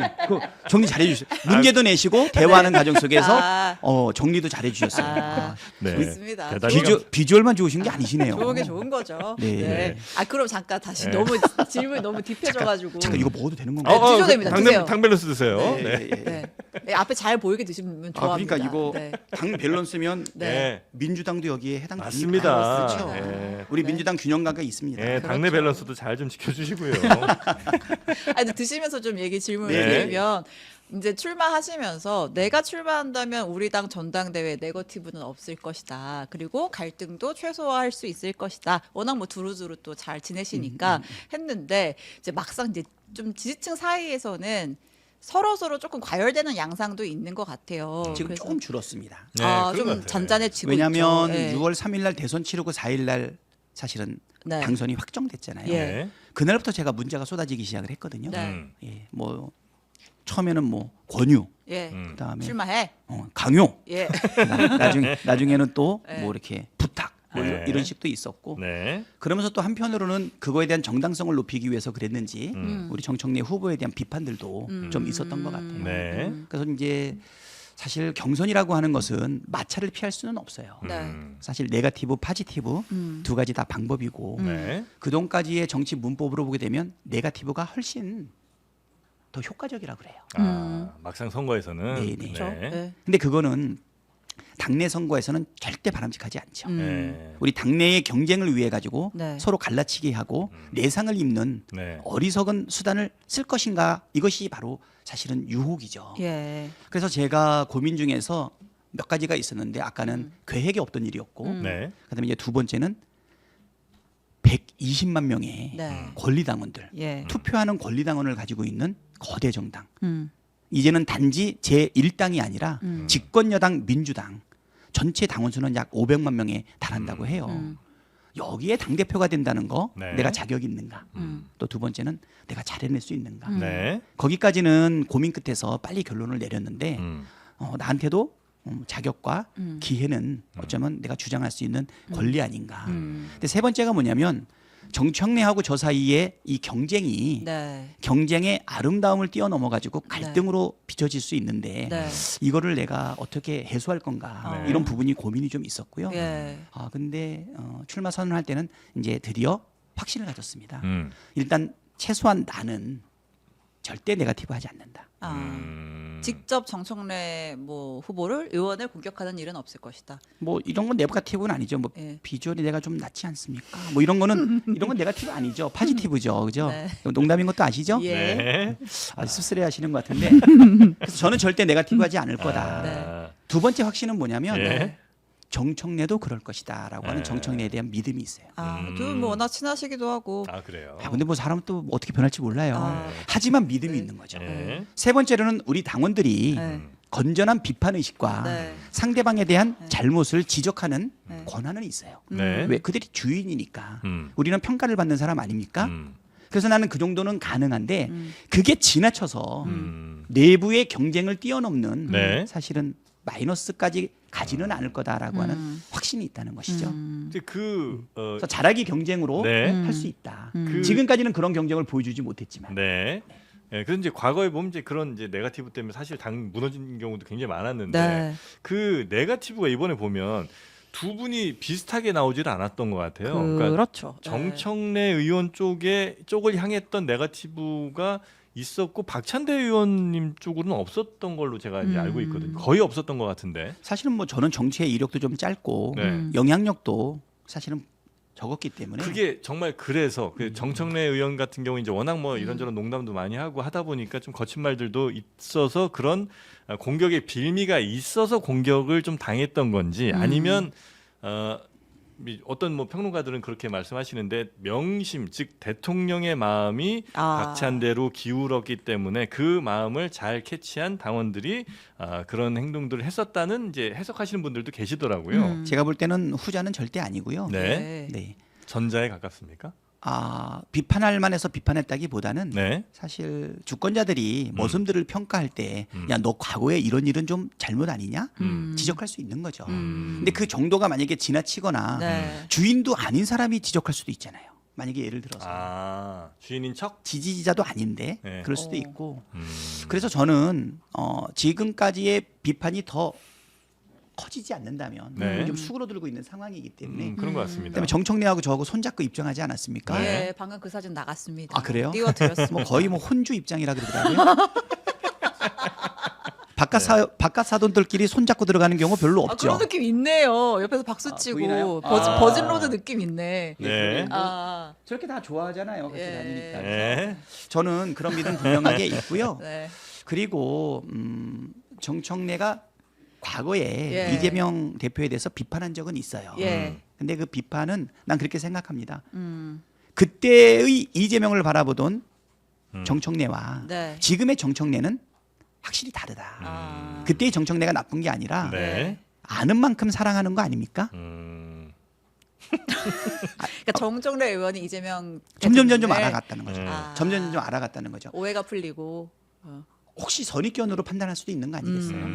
잘해 주셨어요. 문제도 내시고 대화하는 과정 속에서 정리도 잘해 주셨어요. 네. 좋습니다. 대단히 비주얼만 좋으신 게 아니시네요. 좋은 게 좋은 거죠. 네. 네. 아 그럼 잠깐 다시 너무 질문 너무 딥해져가지고. 잠깐 이거 먹어도 되는 건가요? 드셔도 됩니다. 드세요. 당 밸런스 드세요. 네, 네. 예, 예. 네. 네, 앞에 잘 보이게 드시면 좋아합니다. 그러니까 이거 네. 당 밸런스면 네. 민주당도 여기에 해당됩니다. 맞습니다. 그렇죠. 네. 우리 네. 민주당 균형감가 있습니다. 네, 당내 그렇죠. 밸런스도 잘 좀 지켜주시고요. 아니 드시면서 좀 질문을 네. 드리면 이제 출마하시면서 내가 출마한다면 우리 당 전당대회 네거티브는 없을 것이다. 그리고 갈등도 최소화할 수 있을 것이다. 워낙 뭐 두루두루 또 잘 지내시니까 했는데 이제 막상 이제 좀 지지층 사이에서는 서로 조금 과열되는 양상도 있는 것 같아요. 지금 그래서 조금 줄었습니다. 네, 그런 것 좀 같아요. 잔잔해지고 왜냐하면 있죠. 네. 6월 3일 날 대선 치르고 4일 날 사실은 네. 당선이 확정됐잖아요. 예. 네. 그날부터 제가 문제가 쏟아지기 시작을 했거든요. 네. 예, 뭐 처음에는 뭐 권유, 예. 그다음에 출마해. 강요, 예. 나중에는 또 뭐 네. 이렇게 부탁 뭐 네. 이런 식도 있었고 네. 그러면서 또 한편으로는 그거에 대한 정당성을 높이기 위해서 그랬는지 우리 정청래 후보에 대한 비판들도 좀 있었던 것 같아요. 네. 그래서 이제 사실 경선이라고 하는 것은 마찰을 피할 수는 없어요. 네. 사실 네거티브, 파지티브 두 가지 다 방법이고 네. 그동까지의 정치 문법으로 보게 되면 네거티브가 훨씬 더 효과적이라고 그래요. 막상 선거에서는 네, 네. 그렇죠. 네. 네. 근데 그거는 당내 선거에서는 절대 바람직하지 않죠. 네. 우리 당내의 경쟁을 위해 가지고 네. 서로 갈라치기 하고 내상을 입는 네. 어리석은 수단을 쓸 것인가 이것이 바로 사실은 유혹이죠. 예. 그래서 제가 고민 중에서 몇 가지가 있었는데 아까는 계획이 없던 일이었고 네. 그다음에 이제 두 번째는 120만 명의 네. 권리당원들 예. 투표하는 권리당원을 가지고 있는 거대 정당 음. 이제는 단지 제1당이 아니라 집권여당 민주당 전체 당원수는 약 500만 명에 달한다고 해요. 여기에 당대표가 된다는 거 네. 내가 자격이 있는가. 또 두 번째는 내가 잘해낼 수 있는가. 네. 거기까지는 고민 끝에서 빨리 결론을 내렸는데 음. 나한테도 자격과 기회는 어쩌면 내가 주장할 수 있는 권리 아닌가. 근데 세 번째가 뭐냐면 정청래하고 저 사이에 이 경쟁이 네. 경쟁의 아름다움을 뛰어넘어 가지고 갈등으로 비춰질 수 있는데 네. 이거를 내가 어떻게 해소할 건가 네. 이런 부분이 고민이 좀 있었고요. 예. 근데 출마 선언할 때는 이제 드디어 확신을 가졌습니다. 음. 일단 최소한 나는 절대 네거티브 하지 않는다. 직접 정청래 뭐 후보를 의원을 공격하는 일은 없을 것이다. 뭐 이런 건 네거티브는 아니죠. 뭐 예. 비주얼이 내가 좀 낫지 않습니까? 뭐 이런 건 네거티브 아니죠. 파지티브죠. 그죠? 네. 농담인 것도 아시죠? 예. 네. 씁쓸해 하시는 것 같은데 그래서 저는 절대 네거티브 하지 않을 거다. 네. 두 번째 확신은 뭐냐면 예. 정청래도 그럴 것이다라고 하는 네. 정청래에 대한 믿음이 있어요. 두 분 뭐 워낙 친하시기도 하고. 아 그래요. 근데 뭐 사람은 또 어떻게 변할지 몰라요. 아. 하지만 믿음이 있는 거죠. 네. 세 번째로는 우리 당원들이 네. 건전한 비판 의식과 네. 상대방에 대한 잘못을 지적하는 네. 권한은 있어요. 네. 왜 그들이 주인이니까 음. 우리는 평가를 받는 사람 아닙니까? 음. 그래서 나는 그 정도는 가능한데 그게 지나쳐서 음. 내부의 경쟁을 뛰어넘는 네. 사실은 마이너스까지 가지는 않을 거다라고 하는 확신이 있다는 것이죠. 근데 그 그래서 잘하기 경쟁으로 네. 할 수 있다. 그- 지금까지는 그런 경쟁을 보여주지 못했지만 네. 예, 그래서 이제 과거에 보면 이제 그런 이제 네거티브 때문에 사실 당 무너진 경우도 굉장히 많았는데 네. 그 네거티브가 이번에 보면 두 분이 비슷하게 나오지는 않았던 것 같아요. 그러니까 그렇죠. 정청래 의원 쪽을 향했던 네거티브가 있었고 박찬대 의원님 쪽으로는 없었던 걸로 제가 이제 알고 있거든요. 거의 없었던 것 같은데. 사실은 뭐 저는 정치의 이력도 좀 짧고 네. 영향력도 사실은 적었기 때문에 그게 정말 그래서 그 정청래 의원 같은 경우 이제 워낙 뭐 이런저런 농담도 많이 하고 하다 보니까 좀 거친 말들도 있어서 그런 공격의 빌미가 있어서 공격을 좀 당했던 건지 아니면 어떤 뭐 평론가들은 그렇게 말씀하시는데 명심 즉 대통령의 마음이 박찬대로 기울었기 때문에 그 마음을 잘 캐치한 당원들이 그런 행동들을 했었다는 이제 해석하시는 분들도 계시더라고요. 제가 볼 때는 후자는 절대 아니고요. 네. 네. 전자에 가깝습니까? 비판할 만해서 비판했다기보다는 네. 사실 주권자들이 모습들을 평가할 때 야, 너 과거에 이런 일은 좀 잘못 아니냐? 지적할 수 있는 거죠. 근데 그 정도가 만약에 지나치거나 네. 주인도 아닌 사람이 지적할 수도 있잖아요. 만약에 예를 들어서 주인인 척? 지지자도 아닌데 네. 그럴 수도 있고 그래서 저는 지금까지의 비판이 더 커지지 않는다면 네. 좀 수그러들고 있는 상황이기 때문에 그런 것 같습니다. 그다음에 정청래하고 저하고 손잡고 입장하지 않았습니까? 네. 예, 방금 그 사진 나갔습니다. 그래요? 띄워드렸습니다. 뭐 거의 뭐 혼주 입장이라 그러더라고요. 바깥 사돈들끼리 손잡고 들어가는 경우 별로 없죠. 그런 느낌 있네요. 옆에서 박수 치고 보이나요? 버진로드 느낌 있네. 네. 저렇게 다 좋아하잖아요. 같이 예. 다니니까. 네. 저는 그런 믿음 분명하게 있고요. 네. 그리고 정청래가 과거에 예. 이재명 대표에 대해서 비판한 적은 있어요. 예. 근데 그 비판은 난 그렇게 생각합니다. 음. 그때의 이재명을 바라보던 정청래와 네. 지금의 정청래는 확실히 다르다. 아. 그때의 정청래가 나쁜 게 아니라 네. 아는 만큼 사랑하는 거 아닙니까? 그러니까 정청래 의원이 이재명 점점 대통령을 알아갔다는 거죠. 점점 알아갔다는 거죠. 오해가 풀리고. 혹시 선입견으로 판단할 수도 있는 거 아니겠어요?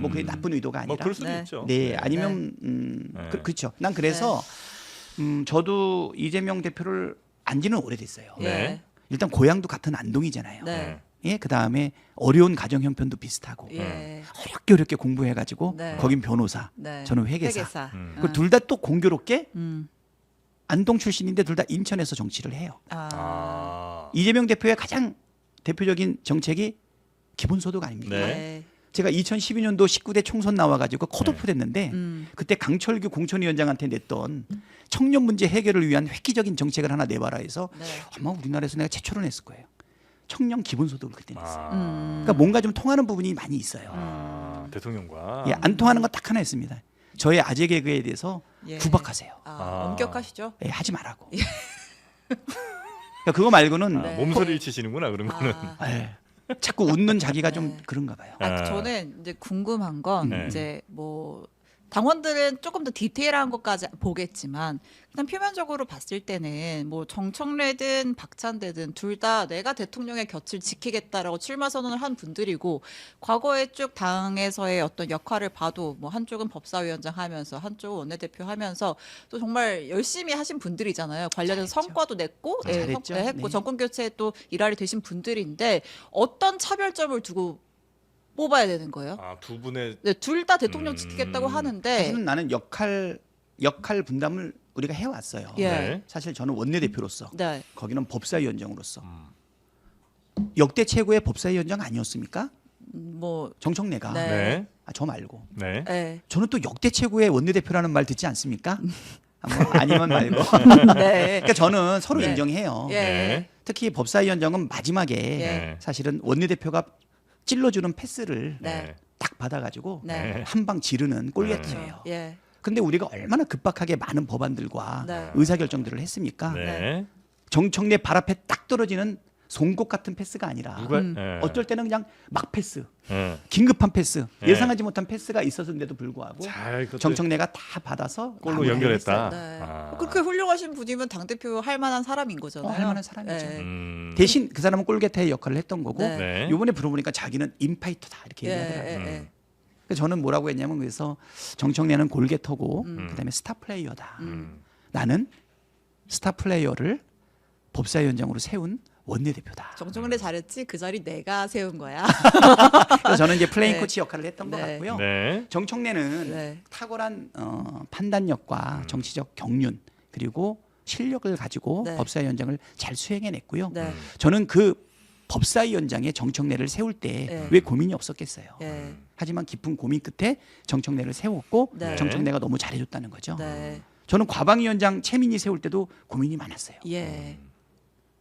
뭐 그게 나쁜 의도가 뭐 아니라. 그럴 수도 네. 있죠. 네, 아니면 그렇죠. 난 그래서 저도 이재명 대표를 안지는 오래됐어요. 네. 일단 고향도 같은 안동이잖아요. 네. 예, 그 다음에 어려운 가정 형편도 비슷하고 예. 어렵게 공부해가지고 네. 거긴 변호사, 네. 저는 회계사. 아. 둘 다 또 공교롭게 음. 안동 출신인데 둘 다 인천에서 정치를 해요. 아. 이재명 대표의 가장 대표적인 정책이 기본소득 아닙니까? 네. 제가 2012년도 19대 총선 나와가지고 컷오프 됐는데 음. 그때 강철규 공천위원장한테 냈던 청년 문제 해결을 위한 획기적인 정책을 하나 내봐라 해서 네. 아마 우리나라에서 내가 최초로 냈을 거예요. 청년 기본소득을 그때 냈어요. 음. 그러니까 뭔가 좀 통하는 부분이 많이 있어요. 대통령과 예, 안 통하는 건 딱 하나 있습니다. 저의 아재 개그에 대해서 예. 구박하세요. 엄격하시죠? 예, 하지 말라고. 그러니까 그거 말고는 네. 몸소리를 치시는구나 그런 거는. 예, 자꾸 웃는 자기가 좀 그런가 봐요. 저는 이제 궁금한 건 네. 이제 뭐 당원들은 조금 더 디테일한 것까지 보겠지만 일단 표면적으로 봤을 때는 뭐 정청래든 박찬대든 둘 다 내가 대통령의 곁을 지키겠다라고 출마 선언을 한 분들이고 과거에 쭉 당에서의 어떤 역할을 봐도 뭐 한쪽은 법사위원장 하면서 한쪽은 원내대표 하면서 또 정말 열심히 하신 분들이잖아요. 관련해서 잘했죠. 성과도 냈고 잘했죠. 했고 네. 정권 교체에 또 일할이 되신 분들인데 어떤 차별점을 두고 뽑아야 되는 거예요? 두 분의 네, 둘 다 대통령 지키겠다고 하는데 사실은 나는 역할 분담을 우리가 해왔어요. 예. 네. 사실 저는 원내대표로서 네. 거기는 법사위원장으로서 역대 최고의 법사위원장 아니었습니까? 뭐 정청래가. 네. 네. 저 말고. 네. 네. 저는 또 역대 최고의 원내대표라는 말 듣지 않습니까? 아니면 말고. 네. 그러니까 저는 서로 네. 인정해요. 예. 네. 특히 법사위원장은 마지막에 예. 사실은 원내대표가 찔러주는 패스를 네. 딱 받아가지고 네. 한 방 지르는 그렇죠. 골개트예요. 예. 근데 우리가 얼마나 급박하게 많은 법안들과 네. 의사결정들을 했습니까? 네. 정청래 발 앞에 딱 떨어지는 송곳 같은 패스가 아니라 누가 네. 어쩔 때는 그냥 막 패스, 네. 긴급한 패스, 네. 예상하지 못한 패스가 있었는데도 불구하고 잘 그것도 정청래가 다 받아서 골로 마무리를 연결했다. 했어요. 네. 그렇게 훌륭하신 분이면 당 대표 할 만한 사람인 거잖아요. 할 만한 사람이죠. 네. 대신 그 사람은 골게타의 역할을 했던 거고 네. 네. 이번에 들어보니까 자기는 인파이터다 이렇게 예. 얘기하더라고요. 예. 그래서 저는 뭐라고 했냐면 그래서 정청래는 골게터고 그다음에 스타 플레이어다. 나는 스타 플레이어를 법사위원장으로 세운 원내대표다. 정청래 잘했지 그 자리 내가 세운 거야. 그래서 저는 이제 플레잉 네. 코치 역할을 했던 것 네. 같고요. 네. 정청래는 네. 탁월한 판단력과 정치적 경륜 그리고 실력을 가지고 네. 법사위원장을 잘 수행해냈고요. 네. 저는 그 법사위원장의 정청래를 세울 때 네. 왜 고민이 없었겠어요. 예. 하지만 깊은 고민 끝에 정청래를 세웠고 네. 정청래가 너무 잘해줬다는 거죠. 네. 저는 과방위원장 최민희 세울 때도 고민이 많았어요. 예.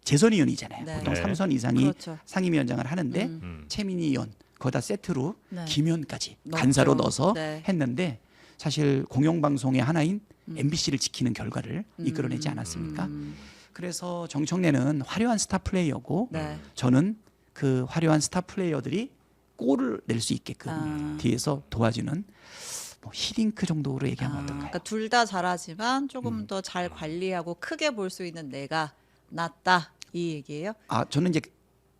재선 의원이잖아요. 네. 보통 네. 3선 이상이 그렇죠. 상임위원장을 하는데 음. 최민희 의원 거기다 세트로 네. 김의원까지 넣었죠. 간사로 넣어서 네. 했는데 사실 공영방송의 하나인 MBC를 지키는 결과를 이끌어내지 않았습니까? 그래서 정청래는 화려한 스타 플레이어고 네. 저는 그 화려한 스타 플레이어들이 골을 낼 수 있게끔 아. 뒤에서 도와주는 뭐 히딩크 정도로 얘기하면 어떨까요? 그러니까 둘 다 잘하지만 조금 더 잘 관리하고 크게 볼 수 있는 내가 낫다 이 얘기예요. 아 저는 이제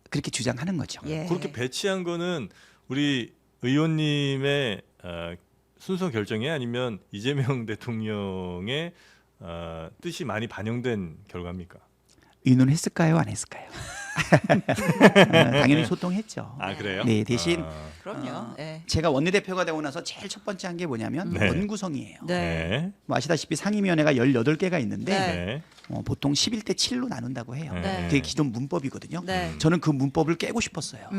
그렇게 주장하는 거죠. 예. 그렇게 배치한 거는 우리 의원님의 순서 결정이 아니면 이재명 대통령의 뜻이 많이 반영된 결과입니까? 의논했을까요? 안 했을까요? 당연히 소통했죠. 아 그래요? 네, 대신 그럼요. 네. 제가 원내대표가 되고 나서 제일 첫 번째 한 게 뭐냐면 네. 원구성이에요. 네. 네. 뭐 아시다시피 상임위원회가 18개가 있는데 네. 보통 11대 7로 나눈다고 해요. 네. 그게 기존 문법이거든요. 네. 저는 그 문법을 깨고 싶었어요.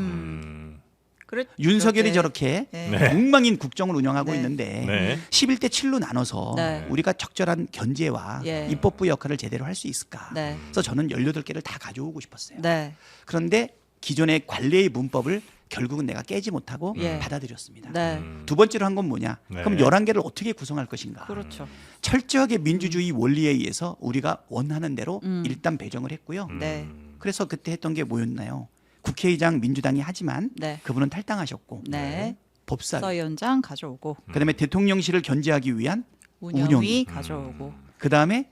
그랬 윤석열이 네. 저렇게 네. 엉망인 국정을 운영하고 네. 있는데 네. 11대 7로 나눠서 네. 우리가 적절한 견제와 예. 입법부 역할을 제대로 할 수 있을까? 네. 그래서 저는 18개를 다 가져오고 싶었어요. 네. 그런데 기존의 관례의 문법을 결국은 내가 깨지 못하고 예. 받아들였습니다. 네. 두 번째로 한 건 뭐냐? 네. 그럼 11개를 어떻게 구성할 것인가? 그렇죠. 철저하게 민주주의 원리에 의해서 우리가 원하는 대로 일단 배정을 했고요. 네. 그래서 그때 했던 게 뭐였나요? 국회의장 민주당이 하지만 네. 그분은 탈당하셨고 네. 법사위, 서위원장 가져오고 그다음에 대통령실을 견제하기 위한 운영위 운영위. 가져오고. 그다음에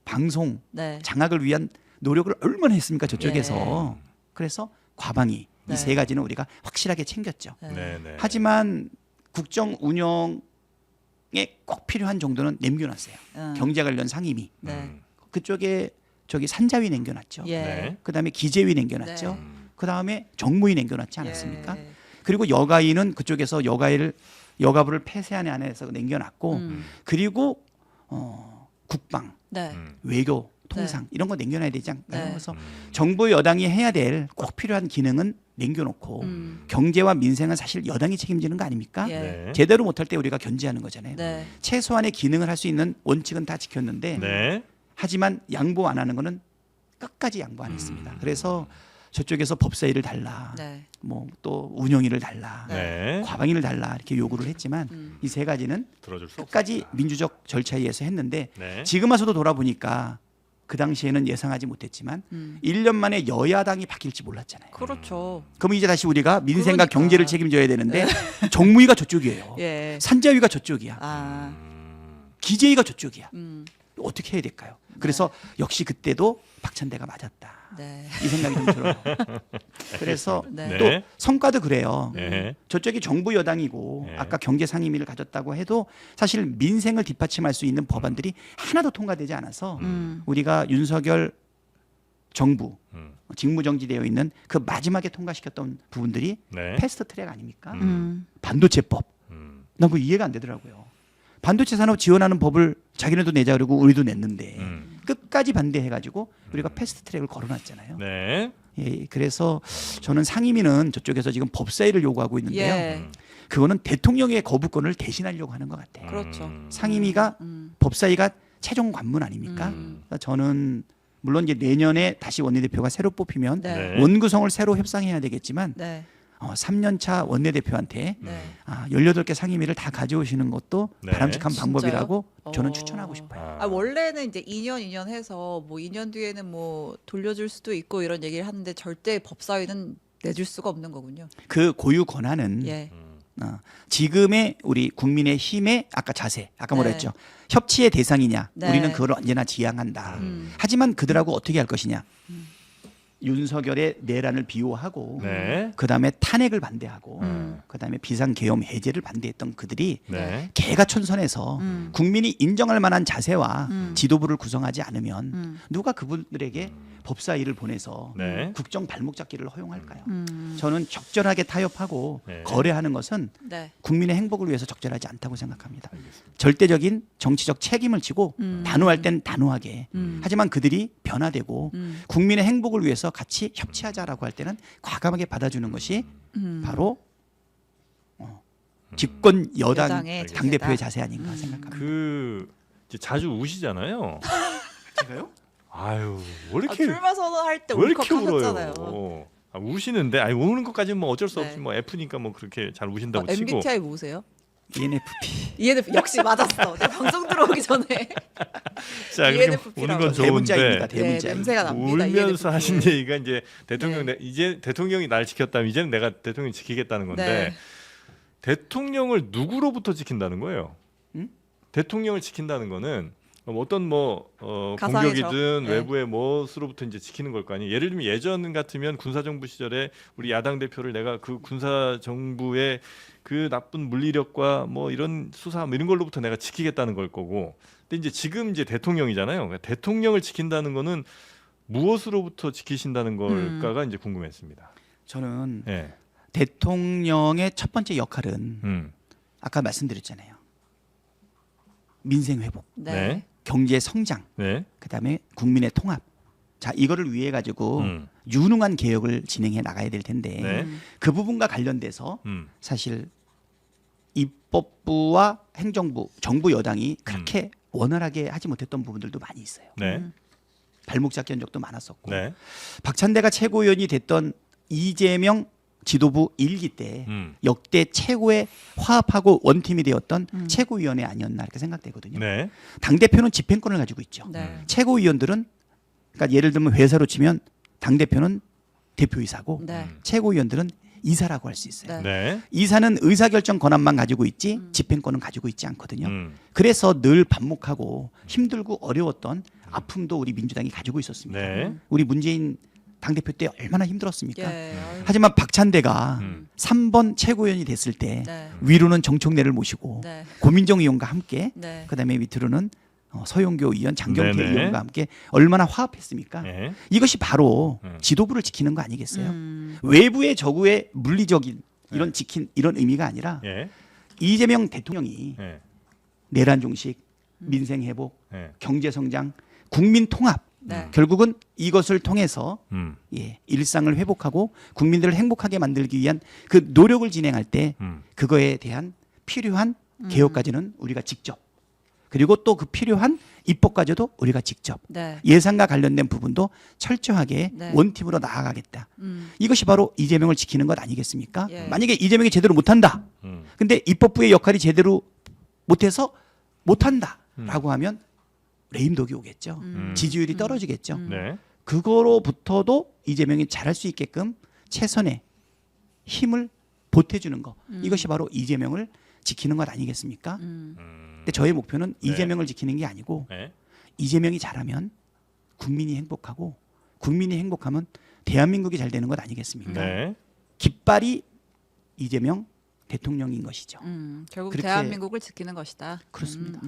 방송 네. 장악을 위한 노력을 얼마나 했습니까 저쪽에서. 그래서 과방위 네. 이 세 가지는 우리가 확실하게 챙겼죠. 네. 네. 네. 하지만 국정 운영에 꼭 필요한 정도는 남겨놨어요. 경제 관련 상임위 네. 그쪽에 저기 산자위 남겨놨죠. 예. 네. 그다음에 기재위 남겨놨죠. 네. 그다음에 정무위 남겨놨지 않았습니까? 예. 그리고 여가위는 그쪽에서 여가부를 폐쇄안에 안에서 남겨놨고 그리고 국방, 네. 외교, 통상 이런 거 남겨놔야 되지 않나요? 네. 그래서 정부 여당이 해야 될 꼭 필요한 기능은 남겨놓고 음. 경제와 민생은 사실 여당이 책임지는 거 아닙니까? 예. 네. 제대로 못할 때 우리가 견제하는 거잖아요. 네. 최소한의 기능을 할 수 있는 원칙은 다 지켰는데 네. 하지만 양보 안 하는 거는 끝까지 양보 안 했습니다. 그래서 저쪽에서 법사위를 달라, 네. 뭐 또 운영위를 달라, 네. 과방위를 달라 이렇게 요구를 했지만 이 세 가지는 들어줄 수 끝까지 없었다. 민주적 절차에 의해서 했는데 네. 지금 와서도 돌아보니까 그 당시에는 예상하지 못했지만 1년 만에 여야당이 바뀔지 몰랐잖아요. 그렇죠. 그럼 이제 다시 우리가 민생과 그러니까. 경제를 책임져야 되는데 정무위가 저쪽이에요. 예. 산자위가 저쪽이야. 아. 기재위가 저쪽이야. 음. 어떻게 해야 될까요? 그래서 역시 그때도 박찬대가 맞았다. 네. 이 생각이 좀 들어요. 그래서 네. 또 성과도 그래요. 네. 저쪽이 정부 여당이고 네. 아까 경제 상임위를 가졌다고 해도 사실 민생을 뒷받침할 수 있는 법안들이 하나도 통과되지 않아서 우리가 윤석열 정부 직무정지되어 있는 그 마지막에 통과시켰던 부분들이 네. 패스트트랙 아닙니까? 음. 반도체법. 난 그거 이해가 안 되더라고요. 반도체 산업 지원하는 법을 자기네도 내자 그러고 우리도 냈는데 끝까지 반대해가지고 우리가 패스트트랙을 걸어놨잖아요. 네. 예, 그래서 저는 상임위는 저쪽에서 지금 법사위를 요구하고 있는데요. 예. 그거는 대통령의 거부권을 대신하려고 하는 것 같아요. 그렇죠. 상임위가 법사위가 최종 관문 아닙니까? 그러니까 저는 물론 이제 내년에 다시 원내대표가 새로 뽑히면 네. 원구성을 새로 협상해야 되겠지만 네. 3년차 원내대표한테 네. 18개 상임위를 다 가져오시는 것도 네. 바람직한 진짜요? 방법이라고 저는 어. 추천하고 싶어요. 아, 원래는 이제 2년 해서 뭐 2년 뒤에는 뭐 돌려줄 수도 있고 이런 얘기를 하는데 절대 법사위는 내줄 수가 없는 거군요. 그 고유 권한은 예. 지금의 우리 국민의 힘의 아까 자세, 아까 뭐라 네. 했죠? 협치의 대상이냐? 네. 우리는 그걸 언제나 지향한다. 하지만 그들하고 어떻게 할 것이냐? 윤석열의 내란을 비호하고 네. 그다음에 탄핵을 반대하고 그다음에 비상계엄 해제를 반대했던 그들이 네. 개가천선에서 국민이 인정할 만한 자세와 지도부를 구성하지 않으면 누가 그분들에게 법사위를 보내서 네. 국정 발목 잡기를 허용할까요? 저는 적절하게 타협하고 네. 거래하는 것은 네. 국민의 행복을 위해서 적절하지 않다고 생각합니다. 절대적인 정치적 책임을 지고 단호할 땐 단호하게 하지만 그들이 변화되고 국민의 행복을 위해서 같이 협치하자라고 할 때는 과감하게 받아주는 것이 바로 집권 여당 여당의 당대표의 자세다. 자세 아닌가 생각합니다. 그 이제 자주 우시잖아요. 제가요? 아유, 왜 이렇게 출마 선언할 때 왜 이렇게 울컥하셨잖아요. 울어요? 우시는데 아니 우는 것까지는 뭐 어쩔 수 네. 없이 뭐 F니까 뭐 그렇게 잘 우신다고 치고. MBTI 뭐세요? ENFP. ENFP 역시 맞았어. 내가 방송 들어오기 전에 자, 그렇게 ENFP 우는 라고. 건 대문자입니다. 좋은데 대문자. 냄새가 납니다. 울면서 ENFP. 하신 얘기가 이제 대통령 네. 이제 대통령이 날 지켰다면 이제는 내가 대통령 지키겠다는 건데 네. 대통령을 누구로부터 지킨다는 거예요? 응? 대통령을 지킨다는 거는 어떤 가상의 공격이든 적. 네. 외부의 무엇으로부터 이제 지키는 걸 거 아니에요. 예를 들면 예전 같으면 군사정부 시절에 우리 야당 대표를 내가 그 군사정부의 그 나쁜 물리력과 뭐 이런 수사 뭐 이런 걸로부터 내가 지키겠다는 걸 거고. 근데 이제 지금 이제 대통령이잖아요. 그러니까 대통령을 지킨다는 거는 무엇으로부터 지키신다는 걸까가 이제 궁금했습니다. 저는 예. 대통령의 첫 번째 역할은 아까 말씀드렸잖아요. 민생 회복, 네. 네. 경제 성장, 네. 그다음에 국민의 통합. 자, 이거를 위해 가지고 유능한 개혁을 진행해 나가야 될 텐데 네. 그 부분과 관련돼서 사실 입법부와 행정부, 정부 여당이 그렇게 원활하게 하지 못했던 부분들도 많이 있어요. 네. 발목 잡기 한 적도 많았었고 네. 박찬대가 최고위원이 됐던 이재명 지도부 1기 때 역대 최고의 화합하고 원팀이 되었던 최고위원회 아니었나 이렇게 생각되거든요. 네. 당대표는 집행권을 가지고 있죠. 네. 최고위원들은 그러니까 예를 들면 회사로 치면 당대표는 대표이사고 네. 최고위원들은 이사라고 할 수 있어요. 네. 네. 이사는 의사결정 권한만 가지고 있지 집행권은 가지고 있지 않거든요. 그래서 늘 반목하고 힘들고 어려웠던 아픔도 우리 민주당이 가지고 있었습니다. 네. 우리 문재인 당대표 때 얼마나 힘들었습니까? 예. 하지만 박찬대가 3번 최고위원이 됐을 때 네. 위로는 정청래를 모시고 네. 고민정 의원과 함께 네. 그다음에 밑으로는 서용교 의원, 장경태 네네. 의원과 함께 얼마나 화합했습니까? 네. 이것이 바로 지도부를 지키는 거 아니겠어요? 음. 외부의 적우의 물리적인 이런 지킨 이런 의미가 아니라 예. 이재명 대통령이 예. 내란 종식, 민생 회복, 예. 경제 성장, 국민 통합 네. 결국은 이것을 통해서 음. 일상을 회복하고 국민들을 행복하게 만들기 위한 그 노력을 진행할 때 그거에 대한 필요한 개혁까지는 우리가 직접 그리고 또 그 필요한 입법까지도 우리가 직접 네. 예산과 관련된 부분도 철저하게 네. 원팀으로 나아가겠다. 이것이 바로 이재명을 지키는 것 아니겠습니까? 예. 만약에 이재명이 제대로 못한다. 근데 입법부의 역할이 제대로 못해서 못한다라고 하면 레임덕이 오겠죠. 지지율이 떨어지겠죠. 네. 그거로부터도 이재명이 잘할 수 있게끔 최선의 힘을 보태주는 거. 이것이 바로 이재명을 지키는 것 아니겠습니까? 근데 저의 목표는 네. 이재명을 지키는 게 아니고 네. 이재명이 잘하면 국민이 행복하고 국민이 행복하면 대한민국이 잘 되는 것 아니겠습니까? 네. 깃발이 이재명 대통령인 것이죠. 결국 그렇게- 대한민국을 지키는 것이다. 그렇습니다.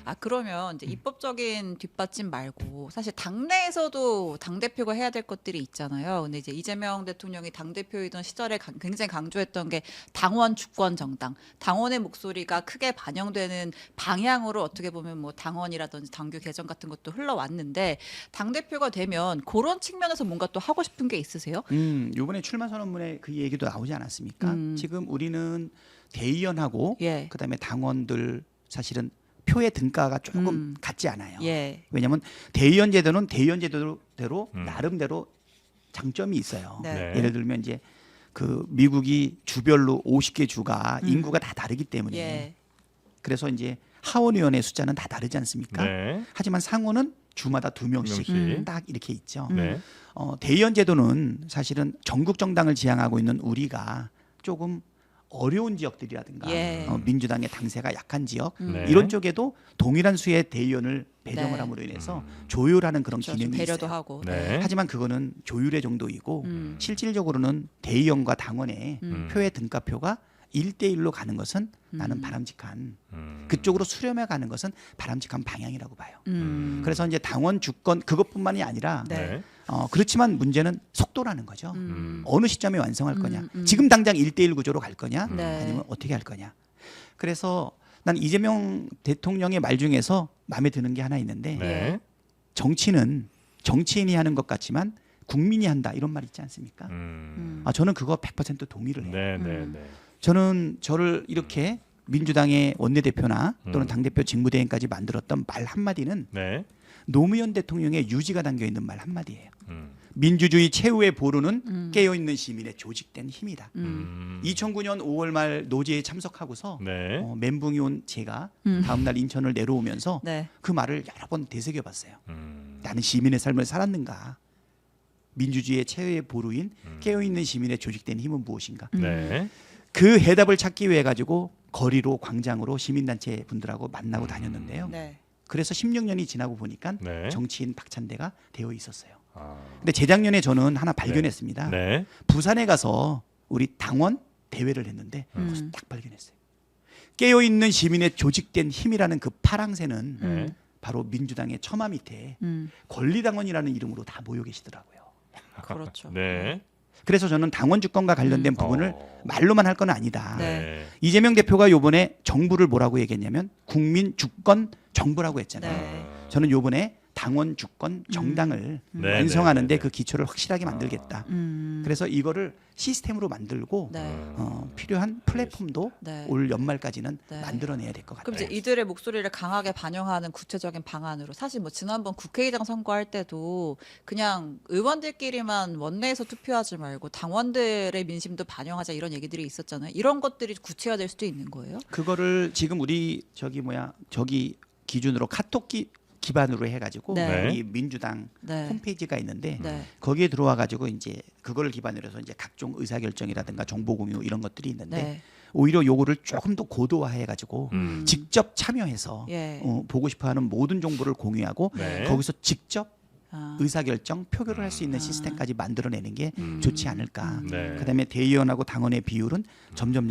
아 그러면 이제 입법적인 뒷받침 말고 사실 당내에서도 당 대표가 해야 될 것들이 있잖아요. 근데 이제 이재명 대통령이 당 대표이던 시절에 굉장히 강조했던 게 당원 주권 정당, 당원의 목소리가 크게 반영되는 방향으로 어떻게 보면 뭐 당원이라든지 당규 개정 같은 것도 흘러왔는데 당 대표가 되면 그런 측면에서 뭔가 또 하고 싶은 게 있으세요? 이번에 출마 선언문에 그 얘기도 나오지 않았습니까? 지금 우리는 대의원하고 예. 그다음에 당원들 사실은 표의 등가가 조금 같지 않아요. 예. 왜냐하면 대의원 제도는 대의원 제도대로 나름대로 장점이 있어요. 네. 네. 예를 들면 이제 그 미국이 주별로 50개 주가 인구가 다 다르기 때문에 예. 그래서 이제 하원의원의 숫자는 다 다르지 않습니까? 네. 하지만 상원은 주마다 2명씩 명씩. 딱 이렇게 있죠. 네. 대의원 제도는 사실은 전국 정당을 지향하고 있는 우리가 조금 어려운 지역들이라든가 예. 민주당의 당세가 약한 지역 네. 이런 쪽에도 동일한 수의 대의원을 배정을 네. 함으로 인해서 조율하는 그런 좀 기능이 배려도 있어요. 하고. 네. 하지만 그거는 조율의 정도이고 실질적으로는 대의원과 당원의 표의 등가표가 1대1로 가는 것은 나는 바람직한 그쪽으로 수렴해 가는 것은 바람직한 방향이라고 봐요. 그래서 이제 당원 주권 그것뿐만이 아니라 네. 그렇지만 문제는 속도라는 거죠. 어느 시점에 완성할 거냐. 지금 당장 1대1 구조로 갈 거냐 네. 아니면 어떻게 할 거냐. 그래서 난 이재명 대통령의 말 중에서 마음에 드는 게 하나 있는데 네. 정치는 정치인이 하는 것 같지만 국민이 한다 이런 말 있지 않습니까? 저는 그거 100% 동의를 해요. 네. 네. 네. 저는 저를 이렇게 민주당의 원내대표나 또는 당대표 직무대행까지 만들었던 말 한마디는 네. 노무현 대통령의 유지가 담겨 있는 말 한마디예요. 민주주의 최후의 보루는 깨어있는 시민의 조직된 힘이다. 2009년 5월 말 노제에 참석하고서 네. 멘붕이 온 제가 다음 날 인천을 내려오면서 네. 그 말을 여러 번 되새겨봤어요. 나는 시민의 삶을 살았는가? 민주주의의 최후의 보루인 깨어있는 시민의 조직된 힘은 무엇인가? 네. 그 해답을 찾기 위해 가지고 거리로 광장으로 시민단체 분들하고 만나고 다녔는데요. 네. 그래서 16년이 지나고 보니까 네. 정치인 박찬대가 되어 있었어요. 아. 근데 재작년에 저는 하나 발견했습니다. 네. 부산에 가서 우리 당원 대회를 했는데 거기서 딱 발견했어요. 깨어있는 시민의 조직된 힘이라는 그 파랑새는 네. 바로 민주당의 처마 밑에 권리당원이라는 이름으로 다 모여 계시더라고요. 그렇죠. 네. 그래서 저는 당원 주권과 관련된 부분을 말로만 할 건 아니다. 네. 이재명 대표가 요번에 정부를 뭐라고 얘기했냐면 국민 주권 정부라고 했잖아요. 네. 저는 요번에 당원 주권 정당을 네, 완성하는데 네, 네, 네. 그 기초를 확실하게 만들겠다. 그래서 이거를 시스템으로 만들고 네. 필요한 플랫폼도 네. 올 연말까지는 네. 만들어내야 될 것 같아요. 그럼 이제 이들의 목소리를 강하게 반영하는 구체적인 방안으로 사실 뭐 지난번 국회의장 선거할 때도 그냥 의원들끼리만 원내에서 투표하지 말고 당원들의 민심도 반영하자 이런 얘기들이 있었잖아요. 이런 것들이 구체화될 수도 있는 거예요? 그거를 지금 우리 저기 기준으로 카톡 기반으로 해가지고 네. 우리 민주당 네. 홈페이지가 있는데 네. 거기에 들어와 가지고 이제 그거를 기반으로 해서 이제 각종 의사결정이라든가 정보 공유 이런 것들이 있는데 네. 오히려 요거를 조금 더 고도화해 가지고 직접 참여해서 예. 보고 싶어하는 모든 정보를 공유하고 네. 거기서 직접 아. 의사결정 표결을 할 수 있는 시스템까지 만들어내는 게 좋지 않을까. 네. 그다음에 대의원하고 당원의 비율은 점점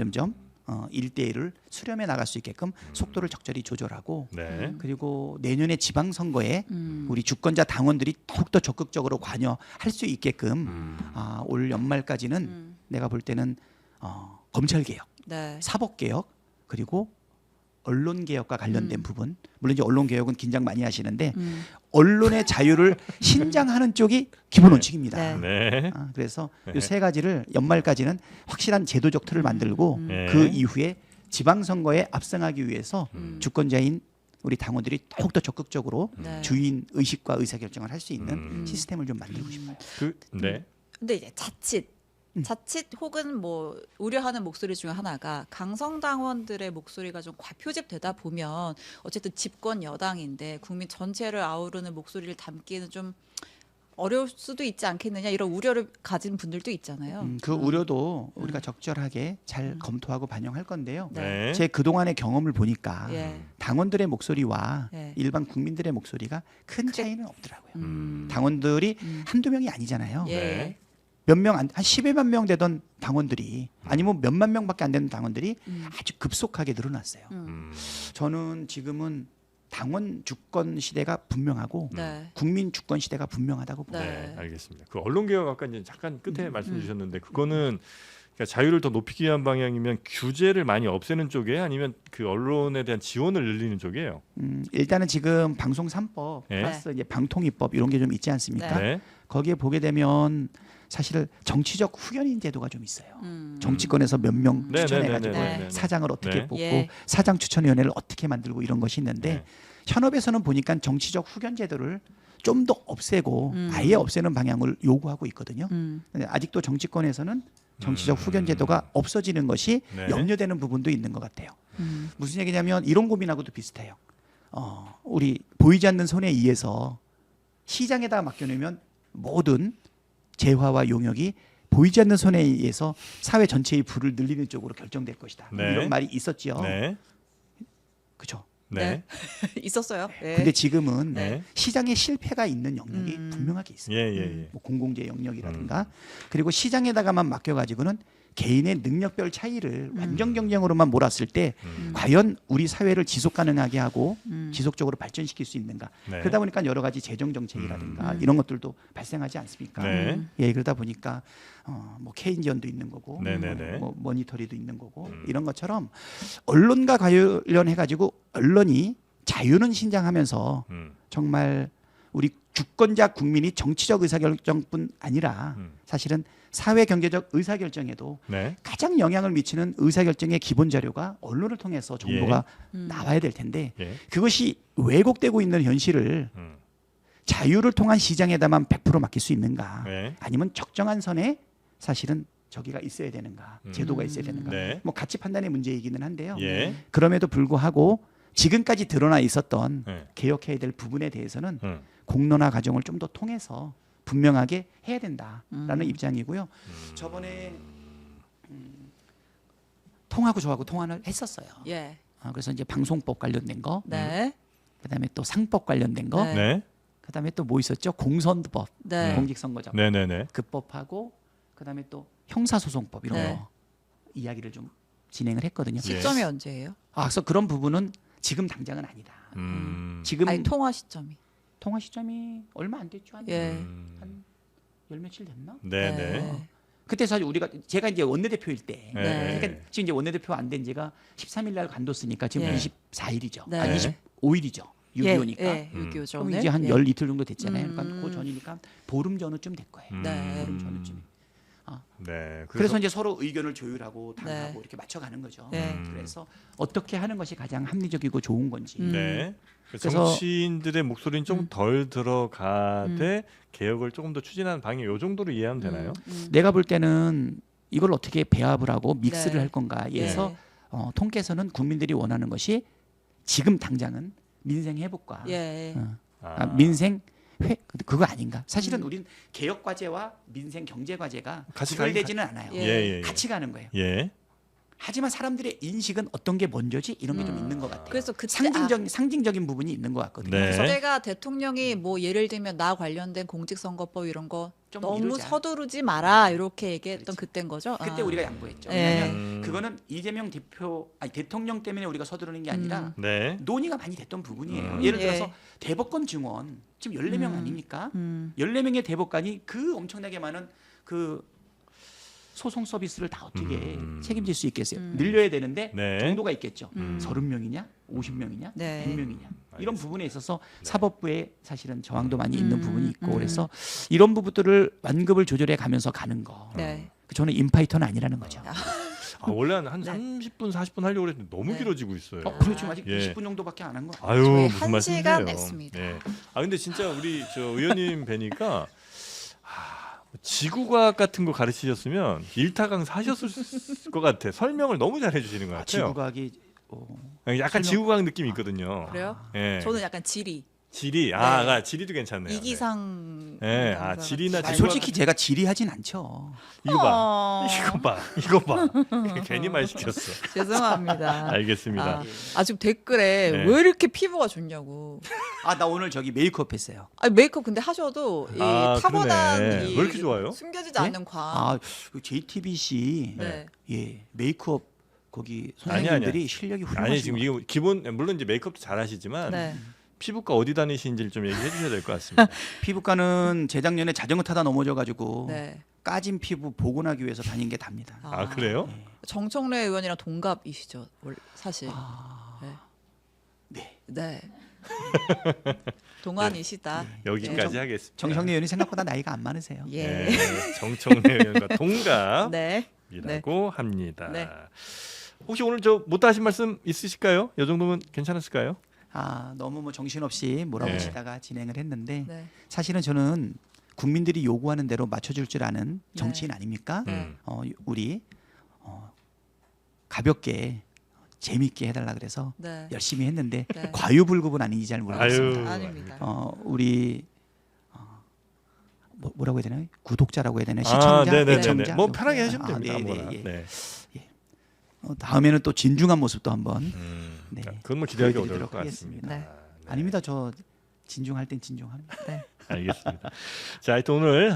1대1을 수렴해 나갈 수 있게끔 속도를 적절히 조절하고 네. 그리고 내년에 지방선거에 우리 주권자 당원들이 더욱더 적극적으로 관여할 수 있게끔 올 연말까지는 내가 볼 때는 검찰개혁, 네. 사법개혁 그리고 언론개혁과 관련된 부분 물론 이제 언론개혁은 긴장 많이 하시는데 언론의 자유를 신장하는 쪽이 기본 원칙입니다. 네. 네. 그래서 이 세 가지를 연말까지는 확실한 제도적 틀을 만들고 네. 그 이후에 지방선거에 압승하기 위해서 주권자인 우리 당원들이 더욱더 적극적으로 네. 주인 의식과 의사결정을 할 수 있는 시스템을 좀 만들고 싶어요. 네. 근데 이제 자칫 혹은 뭐 우려하는 목소리 중에 하나가 강성당원들의 목소리가 좀 과표집되다 보면 어쨌든 집권 여당인데 국민 전체를 아우르는 목소리를 담기는 좀 어려울 수도 있지 않겠느냐 이런 우려를 가진 분들도 있잖아요. 그 우려도 우리가 적절하게 잘 검토하고 반영할 건데요. 네. 제 그동안의 경험을 보니까 예. 당원들의 목소리와 예. 일반 국민들의 목소리가 큰 차이는 없더라고요. 당원들이 한두 명이 아니잖아요. 예. 네. 몇 명, 한 10여만 명 되던 당원들이 아니면 몇만 명밖에 안 되는 당원들이 아주 급속하게 늘어났어요. 저는 지금은 당원 주권 시대가 분명하고 네. 국민 주권 시대가 분명하다고 봅니다. 네, 알겠습니다. 그 언론개혁 아까 이제 잠깐 끝에 말씀 주셨는데 그거는 그러니까 자유를 더 높이기 위한 방향이면 규제를 많이 없애는 쪽에 아니면 그 언론에 대한 지원을 늘리는 쪽이에요. 일단은 지금 방송 3법 네. 플러스 이제 방통위법 이런 게 좀 있지 않습니까? 네. 거기에 보게 되면 사실 정치적 후견인 제도가 좀 있어요. 정치권에서 몇 명 네, 추천해가지고 네, 네, 네, 네. 사장을 어떻게 네. 뽑고 예. 사장 추천위원회를 어떻게 만들고 이런 것이 있는데 네. 현업에서는 보니까 정치적 후견 제도를 좀 더 없애고 아예 없애는 방향을 요구하고 있거든요. 근데 아직도 정치권에서는 정치적 후견 제도가 없어지는 것이 네. 염려되는 부분도 있는 것 같아요. 무슨 얘기냐면 이런 고민하고도 비슷해요. 우리 보이지 않는 손에 의해서 시장에다 맡겨놓으면 모든 재화와 용역이 보이지 않는 손에 의해서 사회 전체의 부를 늘리는 쪽으로 결정될 것이다. 네. 이런 말이 있었죠. 네. 그렇죠. 네. 있었어요. 예. 근데 지금은 네. 시장에 실패가 있는 영역이 분명하게 있어요. 예, 예, 예. 뭐 공공재 영역이라든가 그리고 시장에다가만 맡겨가지고는 개인의 능력별 차이를 완전 경쟁으로만 몰았을 때 과연 우리 사회를 지속 가능하게 하고 지속적으로 발전시킬 수 있는가. 네. 그러다 보니까 여러 가지 재정 정책이라든가 이런 것들도 발생하지 않습니까? 네. 예, 그러다 보니까 뭐 케인지언도 있는 거고, 네네네. 뭐 모니터리도 있는 거고 이런 것처럼 언론과 관련해 가지고 언론이 자유는 신장하면서 정말 우리 주권자 국민이 정치적 의사결정뿐 아니라 사실은 사회 경제적 의사결정에도 네. 가장 영향을 미치는 의사결정의 기본 자료가 언론을 통해서 정보가 나와야 될 텐데 예. 그것이 왜곡되고 있는 현실을 자유를 통한 시장에다만 100% 맡길 수 있는가? 네. 아니면 적정한 선에 사실은 저기가 있어야 되는가? 제도가 있어야 되는가? 네. 뭐 가치 판단의 문제이기는 한데요. 예. 그럼에도 불구하고 지금까지 드러나 있었던 네. 개혁해야 될 부분에 대해서는 공론화 과정을 좀 더 통해서 분명하게 해야 된다라는 입장이고요. 저번에 통하고 저하고 통화를 했었어요. 예. 그래서 이제 방송법 관련된 거, 네. 그다음에 또 상법 관련된 거, 네. 네. 그다음에 또 뭐 있었죠? 공선법, 네. 공직선거법, 네네네. 그 법하고 그다음에 또 형사소송법 이런 네. 거 이야기를 좀 진행을 했거든요. 시점이 언제예요? 그래서 그런 부분은 지금 당장은 아니다. 지금 아니 통화 시점이. 통화 시점이 얼마 안 됐죠? 한 예. 열 며칠 됐나? 네네. 그때 사실 제가 이제 원내대표일 때, 네. 그러니까 지금 이제 원내대표 안 된 지가 13일 날 관뒀으니까 지금 예. 24일이죠. 네. 25일이죠. 6.25니까. 예. 6.25 전에. 그럼 이제 한 예. 열 이틀 정도 됐잖아요. 그러니까 그 전이니까 보름 전후쯤 될 거예요. 네. 보름 전후쯤. 네. 그래서 이제 서로 의견을 조율하고 당하고 네. 이렇게 맞춰가는 거죠. 네. 그래서 어떻게 하는 것이 가장 합리적이고 좋은 건지. 네. 그래서- 정치인들의 목소리는 좀 덜 들어가되 개혁을 조금 더 추진하는 방향 요 정도로 이해하면 되나요? 내가 볼 때는 이걸 어떻게 배합을 하고 믹스를 네. 할 건가에서 네. 통께서는 국민들이 원하는 것이 지금 당장은 민생 회복과 예. 민생 그거 아닌가? 사실은 우리는 개혁 과제와 민생 경제 과제가 같이 구별되지는 않아요. 예. 같이 가는 거예요. 예. 하지만 사람들의 인식은 어떤 게 먼저지 이런 게 좀 있는 것 같아요. 그래서 그때 상징적인 부분이 있는 것 같거든요. 네. 그래서 그때가 대통령이 뭐 예를 들면 나 관련된 공직선거법 이런 거 좀 너무 미루자. 서두르지 마라 이렇게 얘기했던 그때인 거죠. 그때 우리가 양보했죠. 예. 왜냐하면 그거는 이재명 대통령 때문에 우리가 서두르는 게 아니라 네. 논의가 많이 됐던 부분이에요. 예를 들어서 예. 대법관 증원 지금 14명 아닙니까? 14명의 대법관이 그 엄청나게 많은 그 소송 서비스를 다 어떻게 책임질 수 있겠어요? 늘려야 되는데 네. 정도가 있겠죠. 30명이냐? 50명이냐? 네. 100명이냐? 이런 부분에 있어서 사법부에 사실은 저항도 많이 있는 부분이 있고 그래서 이런 부분들을 완급을 조절해 가면서 가는 거. 네. 저는 인파이터는 아니라는 거죠. 원래 한 네. 30분 40분 하려고 그랬는데 너무 네. 길어지고 있어요. 그리고 지금 아직 예. 20분 정도밖에 안 한 거. 아유 저희 무슨 1시간 말씀이세요? 냈습니다. 네. 근데 진짜 우리 저 의원님 뵈니까 지구과학 같은 거 가르치셨으면 일타강사 하셨을 것 같아. 설명을 너무 잘 해주시는 것 같아요. 지구과학이 약간 지구과학 느낌이 있거든요. 그래요? 예. 저는 약간 지리 지리, 지리도 괜찮네요. 이기상. 네. 지리나 아니, 지구과학- 솔직히 제가 지리하진 않죠. 이거 봐, 이거 봐. 괜히 말 시켰어. 죄송합니다. 알겠습니다. 지금 댓글에 네. 왜 이렇게 피부가 좋냐고. 나 오늘 저기 메이크업 했어요. 메이크업 근데 하셔도 이 타고난 그러네. 이 왜 이렇게 좋아요? 숨겨지지 네? 않는 광. 그 JTBC 네. 메이크업 거기 아니야. 선생님들이 실력이 훌륭하신 아니 지금 것 이거 기본 물론 이제 메이크업도 잘하시지만 네. 피부과 어디 다니시는지를 좀 얘기해 주셔야 될 것 같습니다. 피부과는 재작년에 자전거 타다 넘어져가지고 네. 까진 피부 복원하기 위해서 다닌 게 답니다. 아 그래요? 정청래 의원이랑 동갑이시죠, 사실. 네. 네. 동안이시다. 여기까지 하겠습니다. 정성래 의원이 생각보다 나이가 안 많으세요. 예. 네, 정청래 의원과 동갑이라고 네. 합니다. 네. 혹시 오늘 저 못다 하신 말씀 있으실까요? 이 정도면 괜찮았을까요? 너무 뭐 정신없이 몰아붙이다가 진행을 했는데 네. 사실은 저는 국민들이 요구하는 대로 맞춰줄 줄 아는 정치인 아닙니까? 네. 우리 가볍게 재밌게 해달라 그래서 네. 열심히 했는데 네. 과유불급은 아닌지 잘 모르겠습니다. 아유. 아닙니다. 우리 뭐라고 해야 되나요? 구독자라고 해야 되나요? 시청자, 네네네. 애청자. 뭐 편하게 하시면 됩니다. 네, 아무거나. 네, 네. 다음에는 또 진중한 모습도 한번. 네. 그건 뭐 기대하기 어려울 보여드리도록 것 같습니다. 하겠습니다. 아닙니다. 저 진중할 땐 진중합니다. 네. 알겠습니다. 자, 하여튼 오늘